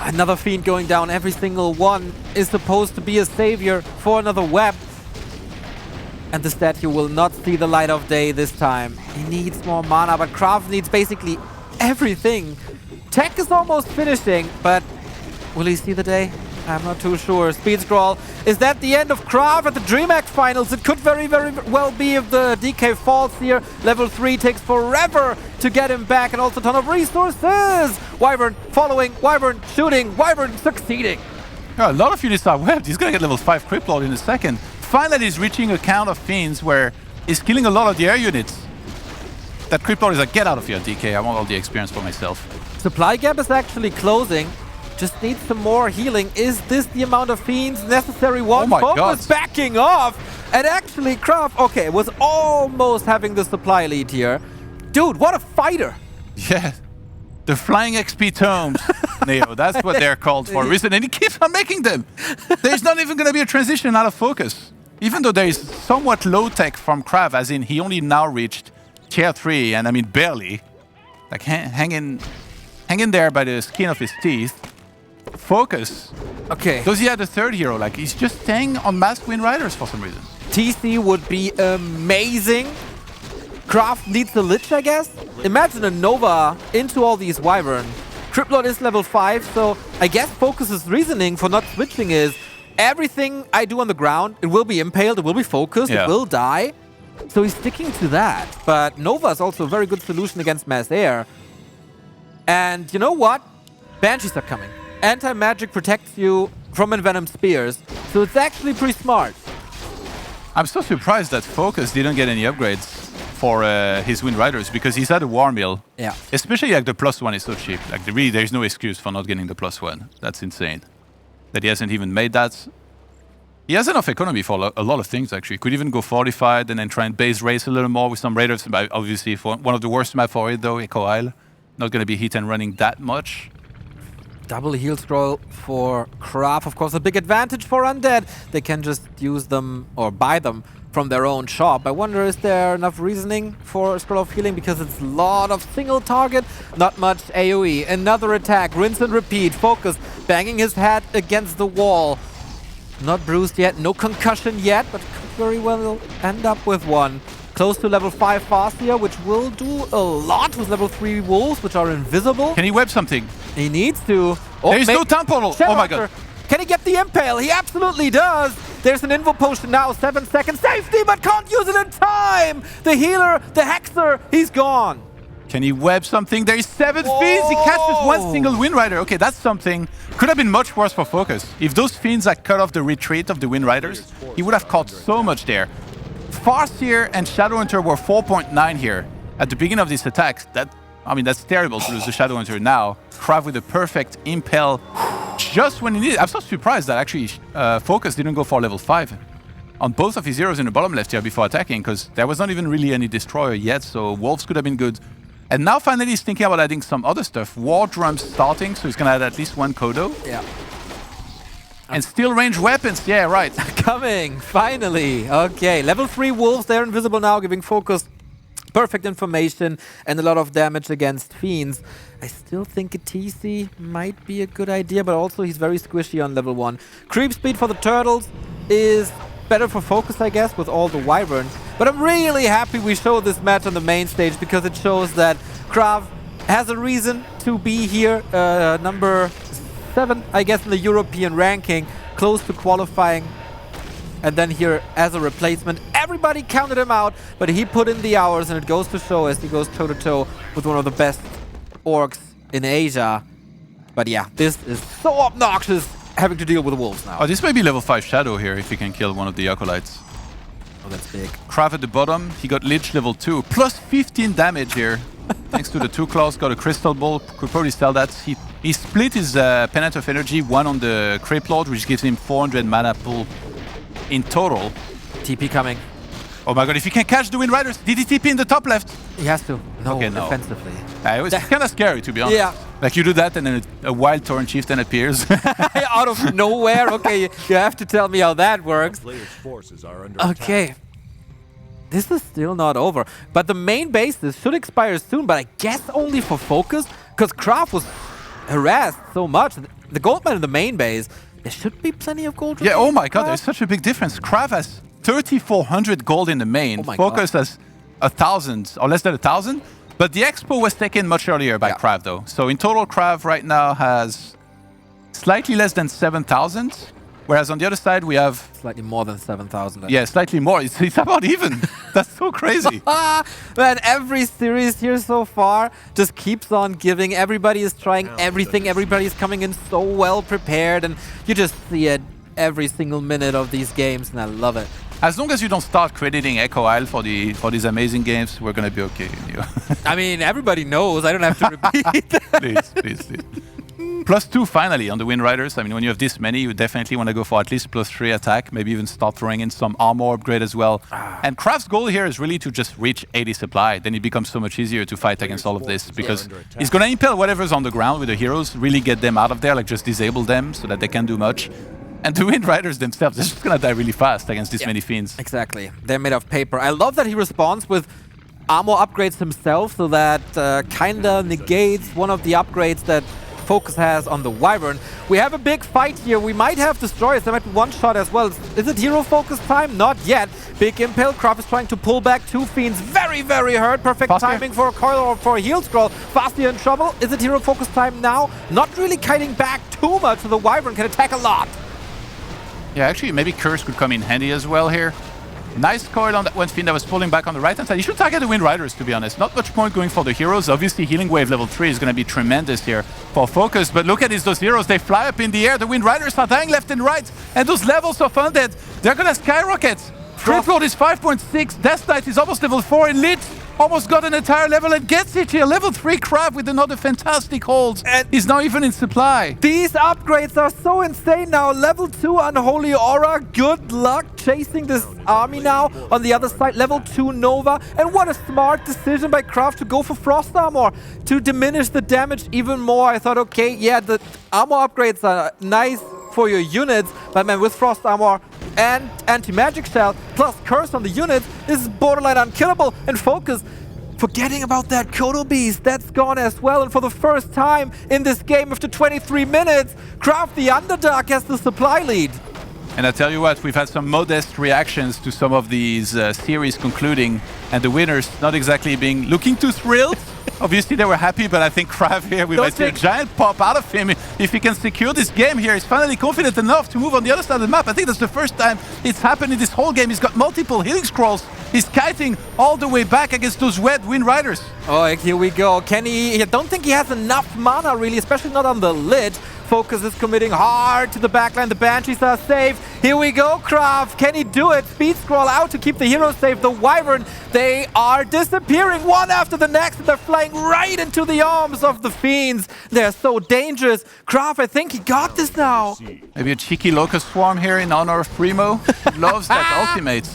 Another Fiend going down. Every single one is supposed to be a savior for another web. And the statue will not see the light of day this time. He needs more mana, but KraV needs basically everything. Tech is almost finishing, but will he see the day? I'm not too sure. Speed Scroll. Is that the end of KraV at the DreamHack finals? It could very, very well be if the DK falls here. Level 3 takes forever to get him back, and also a ton of resources. Wyvern following, Wyvern shooting, Wyvern succeeding. Yeah, a lot of units are webbed. He's gonna get level 5 Crypt Lord in a second. Finally, he's reaching a count of Fiends where he's killing a lot of the air units. That Crypt Lord is like, get out of here, DK. I want all the experience for myself. Supply gap is actually closing. Just needs some more healing. Is this the amount of Fiends necessary? One oh my FoCuS God. backing off. And actually, KraV, okay, was almost having the supply lead here. Dude, what a fighter. Yeah. The Flying XP Tomes, Neo. That's what they're called for a reason. And he keeps on making them. There's not even going to be a transition out of FoCuS. Even though there is somewhat low tech from KraV, as in he only now reached tier 3, and I mean barely. Like hanging there by the skin of his teeth. FoCuS. Okay. Does he have a third hero? Like, he's just staying on Masked Wind Riders for some reason. TC would be amazing. KraV needs the Lich, I guess. Imagine a Nova into all these Wyvern. Crypt Lord is level 5, so I guess FoCuS's reasoning for not switching is everything I do on the ground, it will be impaled, it will be focused, it will die. So he's sticking to that. But Nova is also a very good solution against mass air. And you know what? Banshees are coming. Anti-magic protects you from Envenomed Spears, so it's actually pretty smart. I'm so surprised that FoCuS didn't get any upgrades for his Wind Riders, because he's at a War Mill. Yeah. Especially like the +1 is so cheap. Like really, there's no excuse for not getting the +1. That's insane. That he hasn't even made that. He has enough economy for a lot of things, actually. Could even go fortified and then try and base race a little more with some raiders. Obviously, for one of the worst map for it, though, Echo Isle. Not going to be hit and running that much. Double heal scroll for KraV, of course, a big advantage for Undead. They can just use them or buy them from their own shop. I wonder, is there enough reasoning for a scroll of healing? Because it's a lot of single target, not much AoE. Another attack, rinse and repeat. FoCuS banging his head against the wall. Not bruised yet, no concussion yet, but could very well end up with one. Close to level 5 Farseer, which will do a lot with level 3 Wolves, which are invisible. Can he web something? He needs to. Oh, there is no time portal. Oh my god. Can he get the impale? He absolutely does. There's an invo potion now, 7 seconds safety, but can't use it in time. The healer, the hexer, he's gone. Can he web something? There is 7 Fiends. He catches one single Wind Rider. Okay, that's something. Could have been much worse for FoCuS. If those Fiends had cut off the retreat of the Wind Riders, he would have caught so much there. Farseer and Shadowhunter were 4.9 here at the beginning of this attack. That's terrible to lose the Shadowhunter now. KraV with a perfect impale just when he needed it. I'm so surprised that actually FoCuS didn't go for level 5. on both of his heroes in the bottom left here before attacking, because there was not even really any destroyer yet, so wolves could have been good. And now finally he's thinking about adding some other stuff. War drums starting, so he's gonna add at least one Kodo. Yeah. And still range weapons, yeah, right. Coming, finally. Okay, level 3 wolves, they're invisible now, giving FoCuS perfect information and a lot of damage against fiends. I still think a TC might be a good idea, but also he's very squishy on level 1. Creep speed for the turtles is better for FoCuS, I guess, with all the wyverns. But I'm really happy we show this match on the main stage, because it shows that KraV has a reason to be here. Number 7, I guess, in the European ranking, close to qualifying. And then here as a replacement, everybody counted him out, but he put in the hours, and it goes to show as he goes toe-to-toe with one of the best orcs in Asia. But yeah, this is so obnoxious, having to deal with the wolves now. Oh, this may be level 5 Shadow here if he can kill one of the acolytes. Oh, that's big. KraV at the bottom, he got Lich level 2, plus 15 damage here. Thanks to the 2 claws, got a Crystal Ball, could probably sell that. He split his Penance of Energy, one on the Creep Lord, which gives him 400 mana pool in total. TP coming. Oh my god, if he can catch the Wind Riders, did he TP in the top left? He has to. No, okay, no. defensively. It was kind of scary, to be honest. Yeah. Like you do that and then a wild Torrent Chieftain appears. Out of nowhere? Okay, you have to tell me how that works. Okay. This is still not over. But the main bases should expire soon, but I guess only for FoCuS, because KraV was harassed so much. The gold mine in the main base, there should be plenty of gold. Yeah, oh my god, there's such a big difference. KraV has 3,400 gold in the main. FoCuS has 1,000, or less than 1,000. But the expo was taken much earlier by KraV though. So in total, KraV right now has slightly less than 7,000. Whereas on the other side, we have... Slightly more than 7,000. Yeah, slightly more. It's about even. That's so crazy. Man, every series here so far just keeps on giving. Everybody is trying everything. Everybody is coming in so well prepared. And you just see it every single minute of these games. And I love it. As long as you don't start crediting Echo Isle for these amazing games, we're going to be okay. I mean, everybody knows. I don't have to repeat. Please. +2 finally on the Wind Riders. I mean, when you have this many, you definitely want to go for at least +3 attack, maybe even start throwing in some armor upgrade as well. And KraV's goal here is really to just reach 80 supply. Then it becomes so much easier to fight against all of this, because he's going to impale whatever's on the ground with the heroes, really get them out of there, like just disable them so that they can't do much. And the Wind Riders themselves, they're just going to die really fast against this many fiends. Exactly. They're made of paper. I love that he responds with armor upgrades himself, so that kinda negates one of the upgrades that FoCuS has on the Wyvern. We have a big fight here. We might have destroyers. There might be one shot as well. Is it hero focus time? Not yet. Big impale. KraV is trying to pull back 2 fiends. Very, very hurt. Perfect timing for a coil or for a heal scroll. Fastia in trouble. Is it hero focus time now? Not really kiting back too much, so the Wyvern can attack a lot. Yeah, actually, maybe Curse could come in handy as well here. Nice coil on that one fiend that was pulling back on the right-hand side. You should target the Wind Riders, to be honest. Not much point going for the heroes. Obviously, Healing Wave level 3 is going to be tremendous here for FoCuS. But look at those heroes. They fly up in the air. The Wind Riders are dying left and right. And those levels of Undead, they're going to skyrocket. Creep Lord is 5.6. Death Knight is almost level 4. And Lich almost got an entire level and gets it here. Level 3 KraV with another fantastic hold. And he's now even in supply. These upgrades are so insane now. Level 2 Unholy Aura. Good luck chasing this army now. On the other side, level 2 Nova. And what a smart decision by KraV to go for Frost Armor to diminish the damage even more. I thought, okay, yeah, the armor upgrades are nice for your units, but man, with Frost Armor and Anti-Magic Shell plus Curse on the units, this is borderline unkillable. And FoCuS, forgetting about that Kodo Beast, that's gone as well. And for the first time in this game, after 23 minutes, KraV the underdog has the supply lead. And I tell you what, we've had some modest reactions to some of these series concluding, and the winners not exactly looking too thrilled. Obviously they were happy, but I think KraV here, we might see a giant pop out of him. If he can secure this game here, he's finally confident enough to move on the other side of the map. I think that's the first time it's happened in this whole game. He's got multiple healing scrolls. He's kiting all the way back against those red Wind Riders. Oh, here we go. Can he? I don't think he has enough mana, really, especially not on the Lich. FoCuS is committing hard to the backline. The Banshees are safe. Here we go, KraV. Can he do it? Speed scroll out to keep the heroes safe. The Wyvern, they are disappearing one after the next. And they're flying right into the arms of the Fiends. They're so dangerous. KraV, I think he got this now. Maybe a cheeky Locust Swarm here in honor of Primo. He loves that ultimate.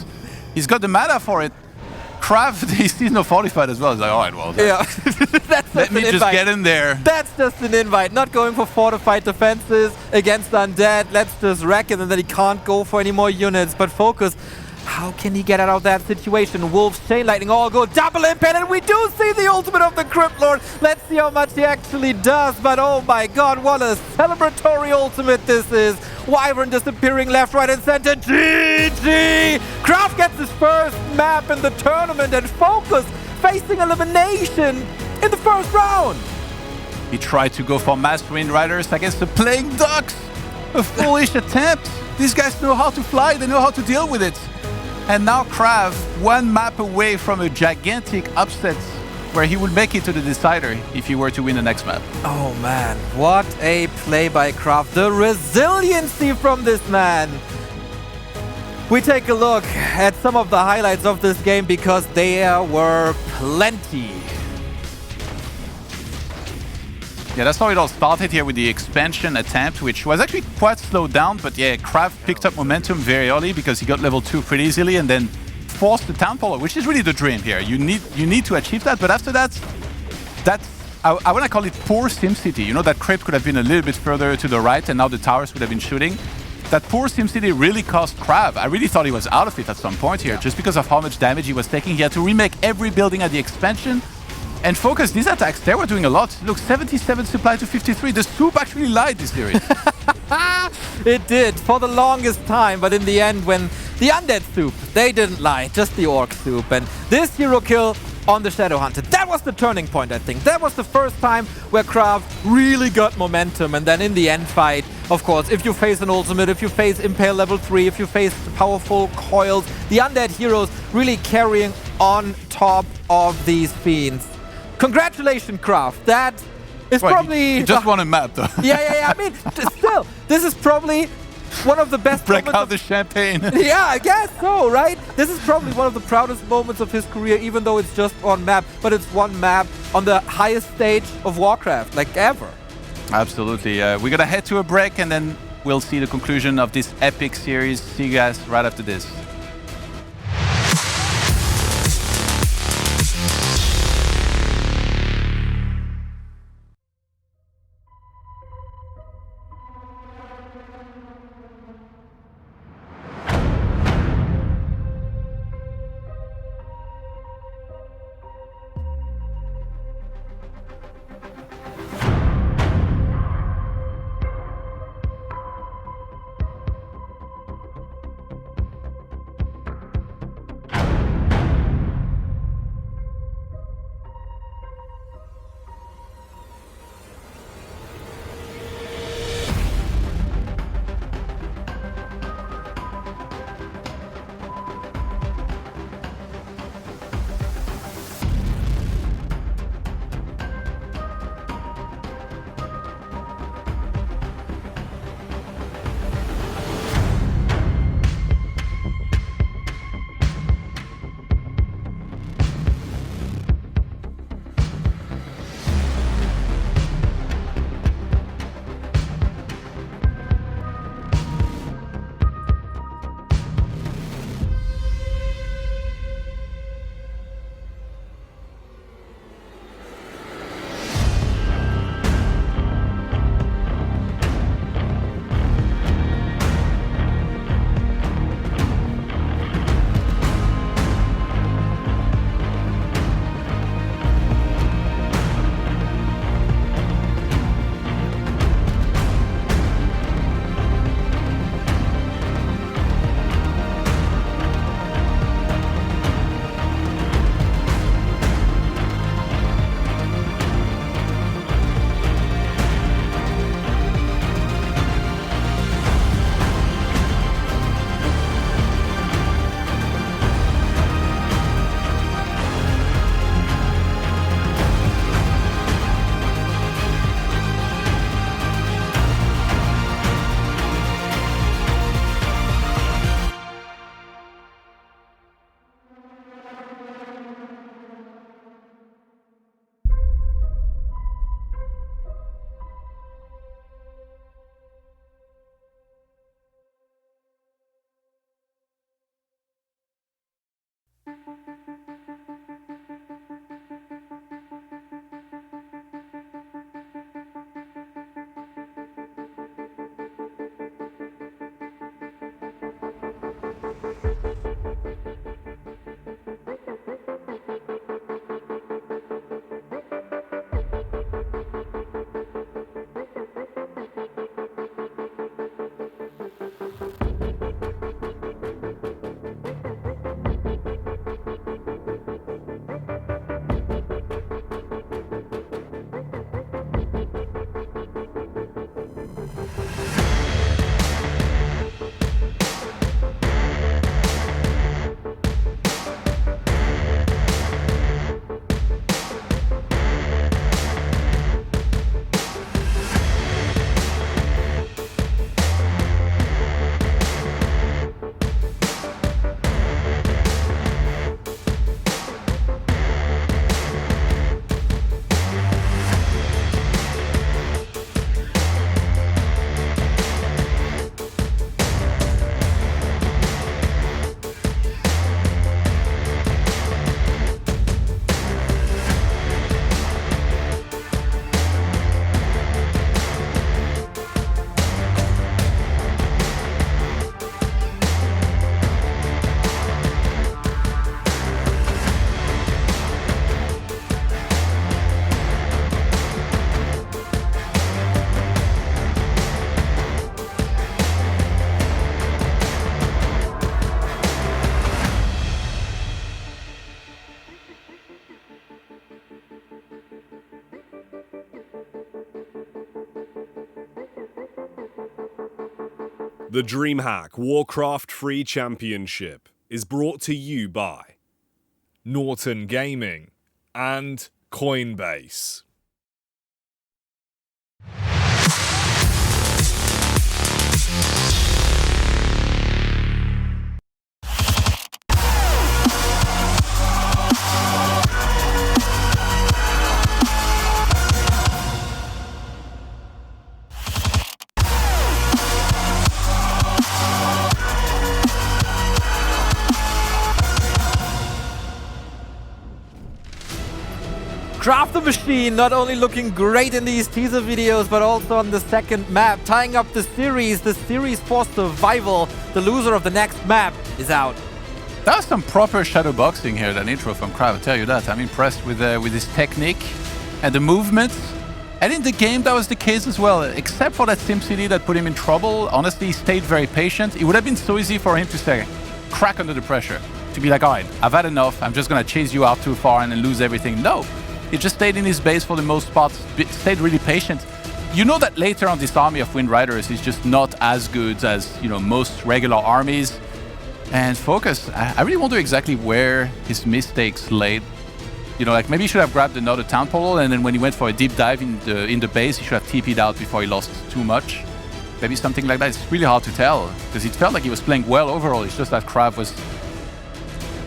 He's got the mana for it. KraV, he sees no fortified as well. He's like, all right, well, yeah. let me just get in there. That's just an invite. Not going for fortified defenses against undead. Let's just wreck it, and then he can't go for any more units. But FoCuS, how can he get out of that situation? Wolves, Chain Lightning, all go double impact, and we do see the ultimate of the Crypt Lord. Let's see how much he actually does. But oh my god, what a celebratory ultimate this is. Wyvern disappearing left, right, and center. GG! KraV gets his first map in the tournament, and FoCuS facing elimination in the first round. He tried to go for Mass Wind Riders against the Playing Ducks. A foolish attempt. These guys know how to fly, they know how to deal with it. And now KraV, one map away from a gigantic upset where he would make it to the decider if he were to win the next map. Oh man, what a play by KraV. The resiliency from this man. We take a look at some of the highlights of this game because there were plenty. Yeah, that's how it all started here with the expansion attempt, which was actually quite slowed down. But yeah, KraV picked up momentum very early because he got level 2 pretty easily and then forced the town follower, which is really the dream here. You need to achieve that. But after that, I want to call it poor SimCity. You know, that crypt could have been a little bit further to the right and now the towers would have been shooting. That poor SimCity really cost KraV. I really thought he was out of it at some point here just because of how much damage he was taking. He had to remake every building at the expansion. And FoCuS, these attacks, they were doing a lot. Look, 77 supply to 53. The soup actually lied this series. It did for the longest time, but in the end, when the undead soup, they didn't lie, just the orc soup. And this hero kill on the Shadow Hunter, that was the turning point, I think. That was the first time where KraV really got momentum. And then in the end fight, of course, if you face an ultimate, if you face Impale level 3, if you face powerful coils, the undead heroes really carrying on top of these fiends. Congratulations, KraV. That is probably... You just won a map, though. Yeah. I mean, still, this is probably one of the best Break out the champagne. Yeah, I guess so, right? This is probably one of the proudest moments of his career, even though it's just one map. But it's one map on the highest stage of WarCraft, like ever. Absolutely. We're going to head to a break, and then we'll see the conclusion of this epic series. See you guys right after this. The DreamHack WarCraft Free Championship is brought to you by Norton Gaming and Coinbase. KraV the Machine not only looking great in these teaser videos, but also on the second map, tying up the series for survival. The loser of the next map is out. That's some proper shadow boxing here, that intro from KraV, I'll tell you that. I'm impressed with his technique and the movements. And in the game, that was the case as well. Except for that SimCity that put him in trouble, honestly, he stayed very patient. It would have been so easy for him to say, crack under the pressure. To be like, all right, I've had enough. I'm just going to chase you out too far and then lose everything. No. He just stayed in his base for the most part, stayed really patient. You know that later on this army of Wind Riders is just not as good as, you know, most regular armies. And FoCuS, I really wonder exactly where his mistakes laid. You know, like maybe he should have grabbed another town portal, and then when he went for a deep dive in the base, he should have TP'd out before he lost too much. Maybe something like that. It's really hard to tell, because it felt like he was playing well overall. It's just that KraV was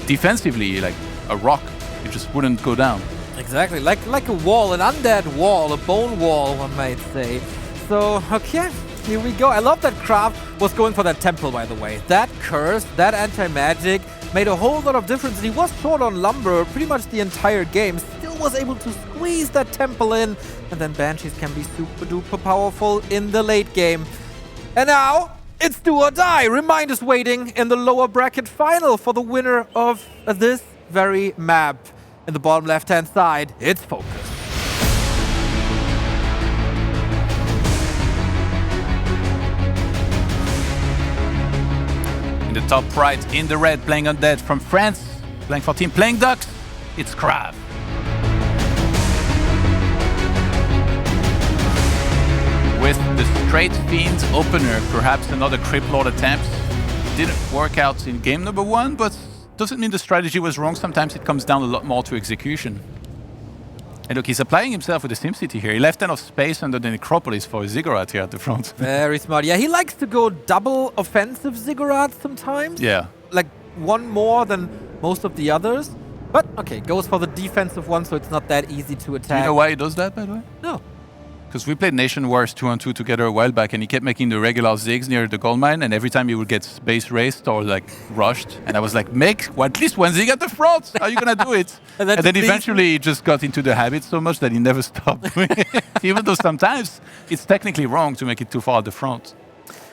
defensively like a rock. It just wouldn't go down. Exactly, like a wall, an undead wall, a bone wall, one might say. So, okay, here we go. I love that KraV was going for that temple, by the way. That curse, that anti-magic made a whole lot of difference. He was short on lumber pretty much the entire game, still was able to squeeze that temple in, and then Banshees can be super duper powerful in the late game. And now, it's do or die. Remind is waiting in the lower bracket final for the winner of this very map. In the bottom left-hand side, it's FoCuS. In the top right, in the red, playing Undead from France, playing for Team Playing Ducks, it's KraV. With the straight Fiends opener, perhaps another Crypt Lord attempt. Didn't work out in game number 1, but doesn't mean the strategy was wrong. Sometimes it comes down a lot more to execution. And look, he's applying himself with the SimCity here. He left enough space under the Necropolis for a Ziggurat here at the front. Very smart. Yeah, he likes to go double offensive Ziggurats sometimes. Yeah. Like one more than most of the others. But okay, goes for the defensive one, so it's not that easy to attack. Do you know why he does that, by the way? No. Because we played Nation Wars 2-on-2 together a while back, and he kept making the regular zigs near the gold mine, and every time he would get base raced or like rushed, and I was like, make at least one zig at the front. How are you gonna do it? and then eventually he just got into the habit so much that he never stopped doing it. Even though sometimes it's technically wrong to make it too far at the front.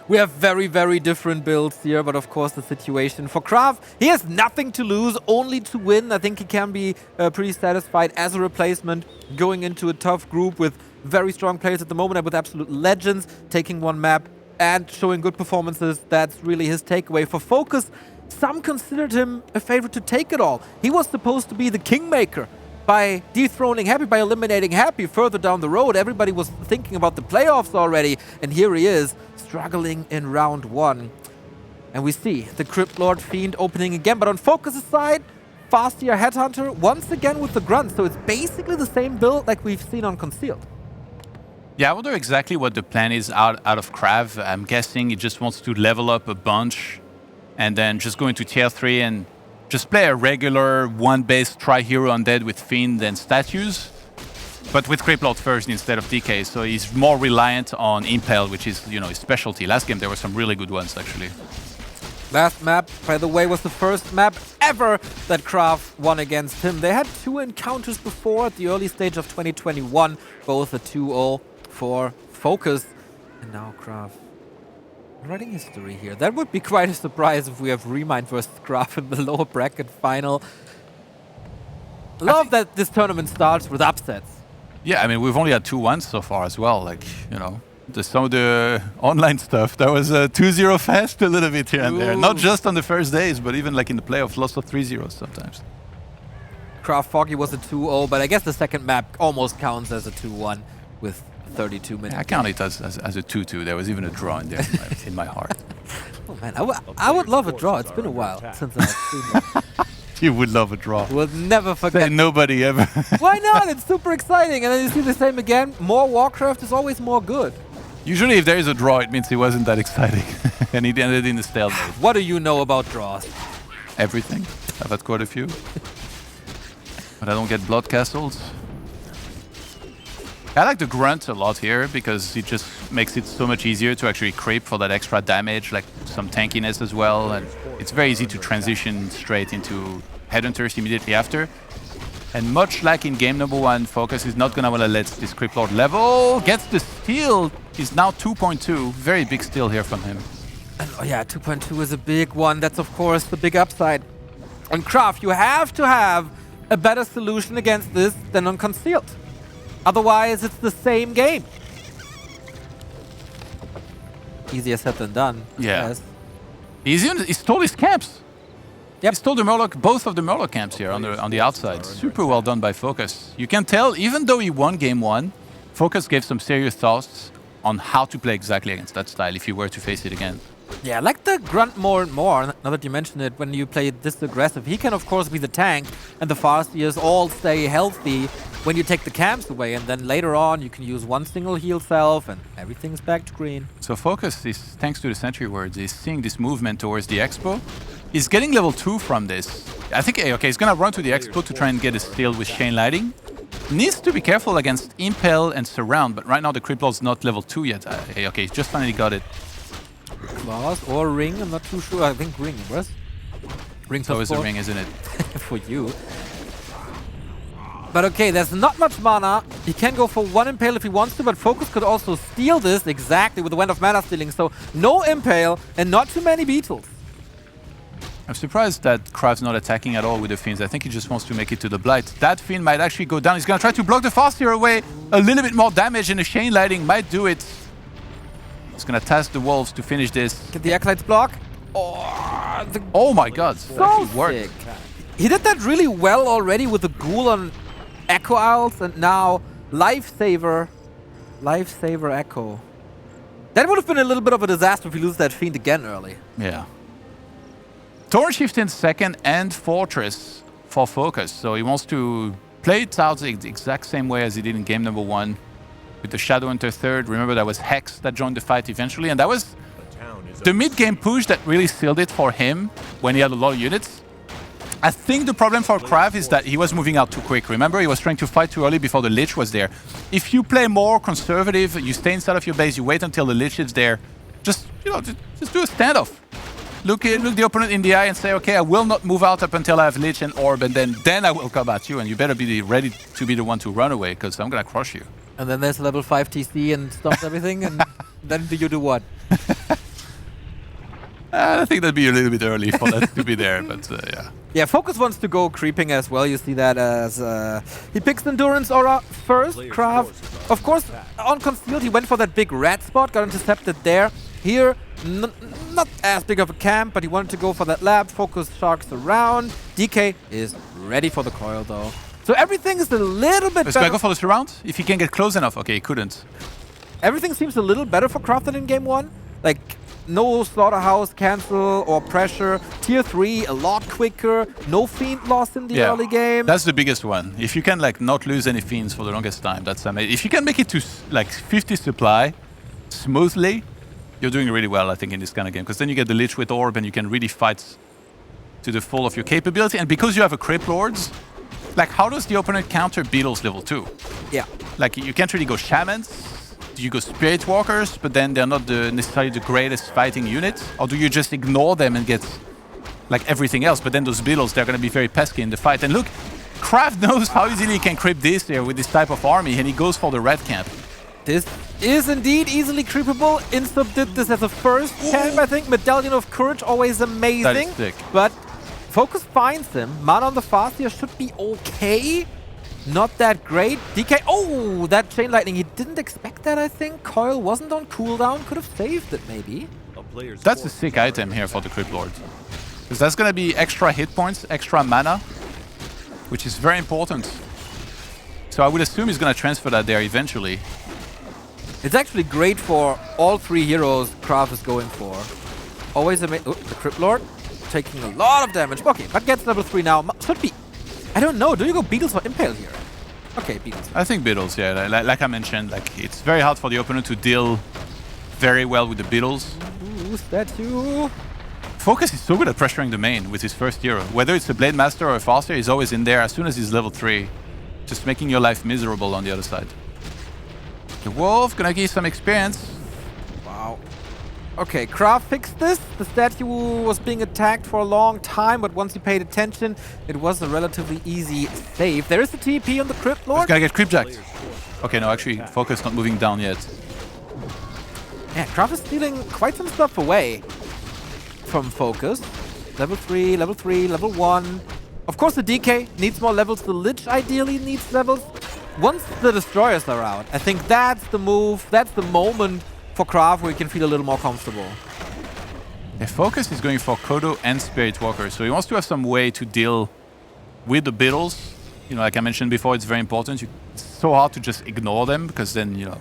We have very, very different builds here, but of course the situation for KraV, he has nothing to lose, only to win. I think he can be pretty satisfied as a replacement, going into a tough group with very strong players at the moment and with absolute legends, taking one map and showing good performances. That's really his takeaway. For FoCuS, some considered him a favorite to take it all. He was supposed to be the kingmaker by dethroning Happy, by eliminating Happy further down the road. Everybody was thinking about the playoffs already, and here he is, struggling in round 1. And we see the Crypt Lord Fiend opening again, but on FoCuS' side, Fastier Headhunter once again with the Grunt, so it's basically the same build like we've seen on Concealed. Yeah, I wonder exactly what the plan is out of KraV. I'm guessing he just wants to level up a bunch and then just go into tier 3 and just play a regular one-base tri-hero undead with Fiend and statues, but with Crypt Lord first instead of DK. So he's more reliant on Impel, which is, you know, his specialty. Last game there were some really good ones, actually. Last map, by the way, was the first map ever that KraV won against him. They had 2 encounters before at the early stage of 2021, both a 2-0 for FoCuS. And now KraV writing history here. That would be quite a surprise if we have Remind versus KraV in the lower bracket final. Love that this tournament starts with upsets. Yeah, I mean, we've only had 2-1s so far as well. Like, you know, some of the online stuff, that was 2-0 fast a little bit here and there. Not just on the first days, but even like in the playoffs, lots of 3-0s sometimes. KraV Foggy was a 2-0, but I guess the second map almost counts as a 2-1 with 32 minutes. Yeah, I count it as a 2-2. There was even a draw in there in my heart. Oh man, I would love a draw. It's been a while since I've seen that. You would love a draw. We'll never forget. Nobody ever. Why not? It's super exciting. And then you see the same again. More WarCraft is always more good. Usually if there is a draw, it means it wasn't that exciting. And it ended in the stalemate. What do you know about draws? Everything. I've had quite a few. But I don't get blood castles. I like the grunt a lot here because it just makes it so much easier to actually creep for that extra damage, like some tankiness as well. And it's very easy to transition straight into Headhunters immediately after. And much like in game number 1, FoCuS is not going to want to let this Crypt Lord level. Gets the steal. He's now 2.2. Very big steal here from him. And, oh yeah, 2.2 is a big one. That's, of course, the big upside. On KraV, you have to have a better solution against this than on Concealed. Otherwise, it's the same game. Easier said than done. Yeah. Yes. He stole his camps. Yep. He stole the Murloc, both of the Murloc camps here on the outside. Super well done by FoCuS. You can tell, even though he won game 1, FoCuS gave some serious thoughts on how to play exactly against that style if you were to face it again. Yeah, I like the grunt more and more, now that you mention it, when you play this aggressive. He can, of course, be the tank, and the Farseers all stay healthy when you take the camps away, and then later on you can use one single heal self, and everything's back to green. So FoCuS is, thanks to the Sentry Words, is seeing this movement towards the Expo. He's getting level 2 from this. I think, okay, he's gonna run to the Expo to try and get a steal with Chain Lighting. Needs to be careful against Impel and Surround, but right now the Crypt Lord's not level 2 yet. Okay, he's just finally got it. Claws or Ring, I'm not too sure. I think Ring, was? Ring's always a Ring, isn't it? For you. But okay, there's not much mana. He can go for one Impale if he wants to, but FoCuS could also steal this exactly with the Wand of Mana stealing. So no Impale and not too many Beetles. I'm surprised that KraV's not attacking at all with the Fiends. I think he just wants to make it to the Blight. That Fiend might actually go down. He's going to try to block the Farseer away. A little bit more damage, and the Chain Lighting might do it. He's going to task the Wolves to finish this. Get the Acolytes block. Oh my god. So sick. He did that really well already with the Ghoul on Echo Owls, and now Lifesaver Echo. That would have been a little bit of a disaster if we lose that Fiend again early. Yeah. Torrent Shift in second and Fortress for FoCuS. So he wants to play it out the exact same way as he did in game number 1 with the Shadowhunter third. Remember, that was Hex that joined the fight eventually, and that was the mid-game push that really sealed it for him when he had a lot of units. I think the problem for KraV is that he was moving out too quick. Remember, he was trying to fight too early before the Lich was there. If you play more conservative, you stay inside of your base, you wait until the Lich is there, just do a standoff. Look the opponent in the eye and say, okay, I will not move out up until I have Lich and Orb, and then I will come at you, and you better be ready to be the one to run away, because I'm going to crush you. And then there's level 5 TC and stops everything, and then do you do what? I think that'd be a little bit early for that to be there, but yeah. Yeah, FoCuS wants to go creeping as well. You see that as he picks Endurance Aura first. KraV, of course, on Concealed, he went for that big red spot, got intercepted there. Here, not as big of a camp, but he wanted to go for that lab. FoCuS Sharks around. DK is ready for the coil, though. So everything is a little bit better. Can I go for the surround? If he can get close enough. Okay, he couldn't. Everything seems a little better for KraV than in game 1. Like, no Slaughterhouse cancel or pressure. Tier 3 a lot quicker. No Fiend loss in the early game. That's the biggest one. If you can like not lose any Fiends for the longest time, that's amazing. If you can make it to like 50 supply smoothly, you're doing really well, I think, in this kind of game. Because then you get the Lich with Orb and you can really fight to the full of your capability. And because you have a Crypt Lords, like how does the opponent counter Beetles level 2? Yeah. Like you can't really go Shamans. Do you go Spirit Walkers, but then they're not necessarily the greatest fighting unit? Or do you just ignore them and get like everything else? But then those Beetles, they're going to be very pesky in the fight. And look, KraV knows how easily he can creep this here with this type of army, and he goes for the red camp. This is indeed easily creepable. Insub did this as a first camp, I think. Medallion of Courage, always amazing. That is sick. But FoCuS finds him. Mana on the Farseer should be okay. Not that great. DK, oh, that Chain Lightning. He didn't expect that, I think. Coil wasn't on cooldown. Could have saved it, maybe. That's a sick item here for the Crypt Lord. Because that's going to be extra hit points, extra mana, which is very important. So I would assume he's going to transfer that there eventually. It's actually great for all 3 heroes KraV is going for. Always the Crypt Lord taking a lot of damage. Okay, but gets level 3 now. Should be. I don't know. Do you go Beatles or Impale here? Okay, Beatles. I think Beatles, yeah. Like I mentioned, like it's very hard for the opponent to deal very well with the Beatles. Ooh, statue. FoCuS is so good at pressuring the main with his first hero. Whether it's a Blade Master or a Farseer, he's always in there as soon as he's level 3. Just making your life miserable on the other side. The Wolf gonna give some experience. Wow. Okay, KraV fixed this. The statue was being attacked for a long time, but once he paid attention, it was a relatively easy save. There is the TP on the Crypt Lord. He's gonna get creepjacked. Okay, no, actually, FoCuS not moving down yet. Yeah, KraV is stealing quite some stuff away from FoCuS. Level 3, level 3, level 1. Of course, the DK needs more levels. The Lich ideally needs levels. Once the Destroyers are out, I think that's the move, that's the moment for KraV where he can feel a little more comfortable. Yeah, FoCuS is going for Kodo and Spirit Walker, so he wants to have some way to deal with the Beatles. You know, like I mentioned before, it's very important. It's so hard to just ignore them because then, you know,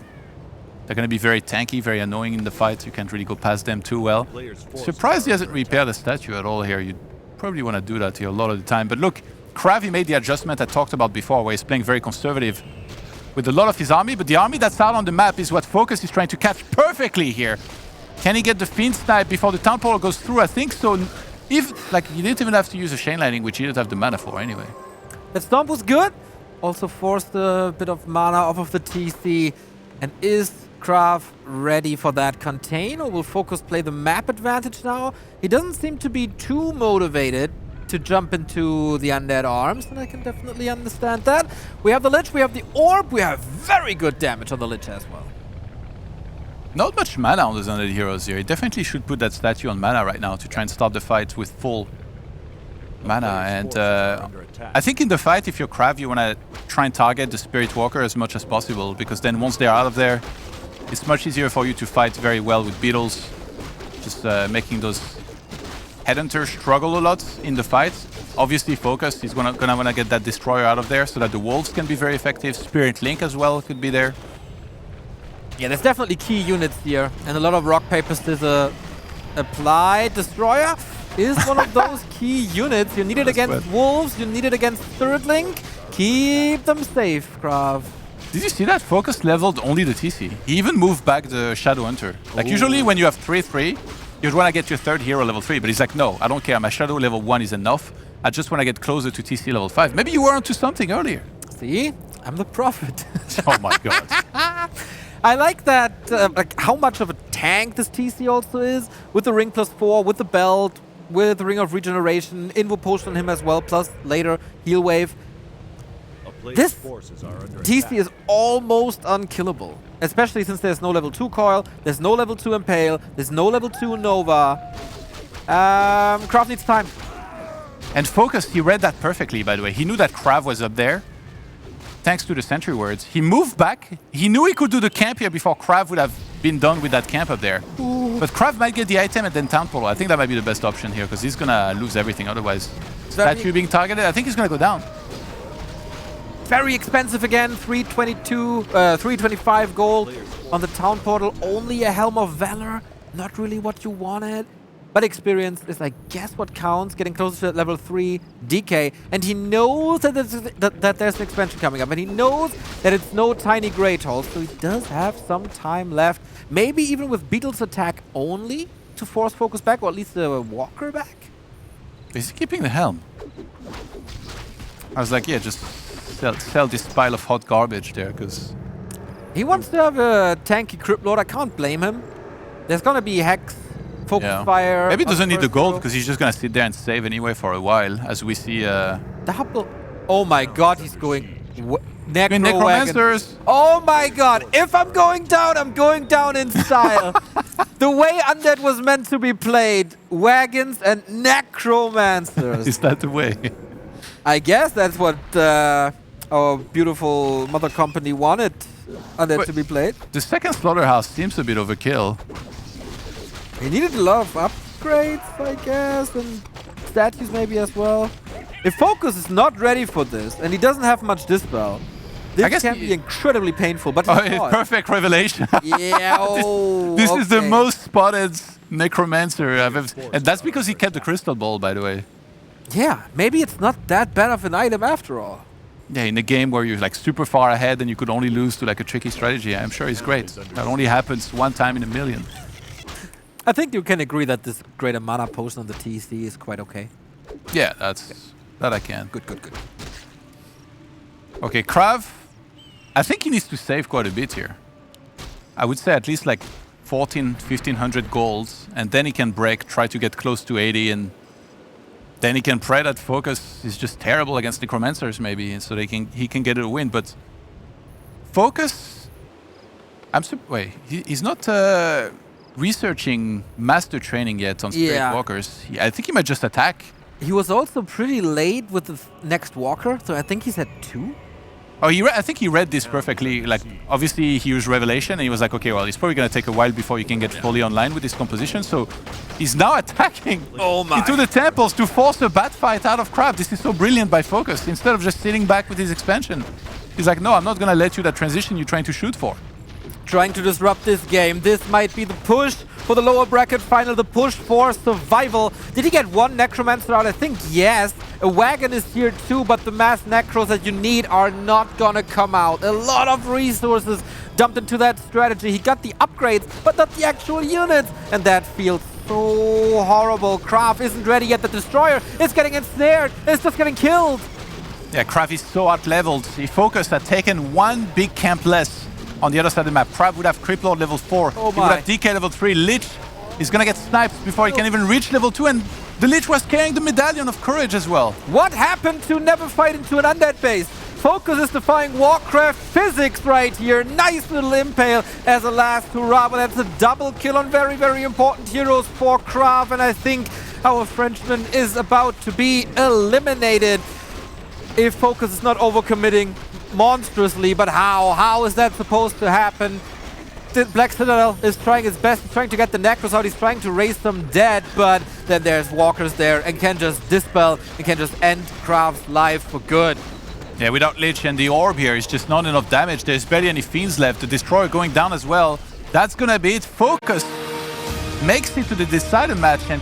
they're going to be very tanky, very annoying in the fight. You can't really go past them too well. Surprised he hasn't repaired the statue at all here. You'd probably want to do that here a lot of the time. But look, KraV made the adjustment I talked about before, where he's playing very conservative with a lot of his army. But the army that's out on the map is what FoCuS is trying to catch perfectly here. Can he get the Fiend Snipe before the Town Portal goes through? I think so. If, like, you didn't even have to use a Chain Lightning, which you didn't have the mana for anyway. That Stomp was good. Also forced a bit of mana off of the TC. And is KraV ready for that contain, or will FoCuS play the map advantage now? He doesn't seem to be too motivated to jump into the Undead Arms, and I can definitely understand that. We have the Lich, we have the Orb, we have very good damage on the Lich as well. Not much mana on those Undead heroes here. He definitely should put that statue on mana right now to try and start the fight with full mana. And I think in the fight, if you're KraV, you want to try and target the Spirit Walker as much as possible, because then once they're out of there, it's much easier for you to fight very well with Beatles. Just making those Headhunters struggle a lot in the fight. Obviously, FoCuS is gonna want to get that Destroyer out of there so that the Wolves can be very effective. Spirit Link as well could be there. Yeah, there's definitely key units here, and a lot of Rock Paper Scissors applied. Destroyer is one of those key units. You need it against Wolves, you need it against Third Link. Keep them safe, KraV. Did you see that? FoCuS leveled only the TC. He even moved back the Shadow Hunter. Like, usually when you have 3-3, you'd want to get your third hero level 3, but he's like, no, I don't care. My Shadow level 1 is enough. I just want to get closer to TC level 5. Maybe you were onto something earlier. See? I'm the prophet. Oh my god. I like that, like how much of a tank this TC also is. With the Ring +4, with the Belt, with the Ring of Regeneration, Invo Potion on him as well, plus later Heal Wave. This TC is almost unkillable. Especially since there's no level 2 Coil, there's no level 2 Impale, there's no level 2 Nova. KraV needs time. And FoCuS, he read that perfectly, by the way. He knew that KraV was up there, thanks to the Sentry Words. He moved back. He knew he could do the camp here before KraV would have been done with that camp up there. Ooh. But KraV might get the item and then Town Portal. I think that might be the best option here, because he's going to lose everything otherwise. Statue being targeted, I think he's going to go down. Very expensive again, 325 gold on the Town Portal. Only a Helm of Valor, not really what you wanted. But experience is, I guess, what counts, getting closer to level 3 DK. And he knows that there's an expansion coming up, and he knows that it's no tiny Great Hall, so he does have some time left. Maybe even with Beetle's attack only to force FoCuS back, or at least the Walker back. Is he keeping the Helm? I was like, yeah, just sell this pile of hot garbage there, because he wants to have a tanky Crypt Lord. I can't blame him. There's gonna be Hex, Focus Fire. Maybe he doesn't need the gold because he's just gonna sit there and save anyway for a while, as we see. The Hubble. Oh my god, he's going. Necromancers. Oh my god, if I'm going down in style. The way Undead was meant to be played. Wagons and Necromancers. Is that the way? I guess that's what our beautiful mother company wanted Undead to be played. The second Slaughterhouse seems a bit overkill. He needed a lot of upgrades, I guess, and statues maybe as well. If FoCuS is not ready for this, and he doesn't have much Dispel, this can be incredibly painful, but perfect revelation. Yeah, this is the most spotted necromancer I've ever... And that's because he kept the crystal ball, by the way. Yeah, maybe it's not that bad of an item after all. Yeah, in a game where you're like super far ahead and you could only lose to like a tricky strategy, I'm sure he's great. That only happens one time in a million. I think you can agree that this greater mana potion on the TC is quite okay. Yeah, that I can. Good, good, good. Okay, KraV, I think he needs to save quite a bit here. I would say at least like 1,500 golds, and then he can break, try to get close to 80, and then he can pray that FoCuS is just terrible against Necromancers maybe, so he can get a win. But FoCuS, wait, he's not researching master training yet on Spirit Walkers. I think he might just attack. He was also pretty late with the next Walker, so I think he's at 2. Oh, I think he read this perfectly. Like, obviously, he used Revelation, and he was like, okay, well, it's probably going to take a while before you can get fully online with this composition. So he's now attacking into the temples to force a bat fight out of KraV. This is so brilliant by FoCuS. Instead of just sitting back with his expansion, he's like, no, I'm not going to let you that transition you're trying to shoot for. Trying to disrupt this game. This might be the push for the lower bracket final, the push for survival. Did he get one Necromancer out? I think yes. A wagon is here too, but the mass Necros that you need are not gonna come out. A lot of resources dumped into that strategy. He got the upgrades, but not the actual units. And that feels so horrible. KraV isn't ready yet. The Destroyer is getting ensnared. It's just getting killed. Yeah, KraV is so out-leveled. If FoCuS had taken one big camp less on the other side of the map, KraV would have Crypt Lord level 4. Oh, he would have DK level 3. Lich is gonna get sniped before he can even reach level 2, and the Lich was carrying the Medallion of Courage as well. What happened to never fight into an undead base? FoCuS is defying WarCraft physics right here. Nice little impale as a last hurrah, but that's a double kill on very, very important heroes for KraV, and I think our Frenchman is about to be eliminated if FoCuS is not overcommitting monstrously. But how is that supposed to happen? The Black Citadel is trying his best, trying to get the Necros out, he's trying to raise them dead, but then there's Walkers there and can just dispel and can just end KraV's life for good. Yeah, without Lich and the Orb here, it's just not enough damage. There's barely any Fiends left. The Destroyer going down as well. That's gonna be it. FoCuS makes it to the decider match, and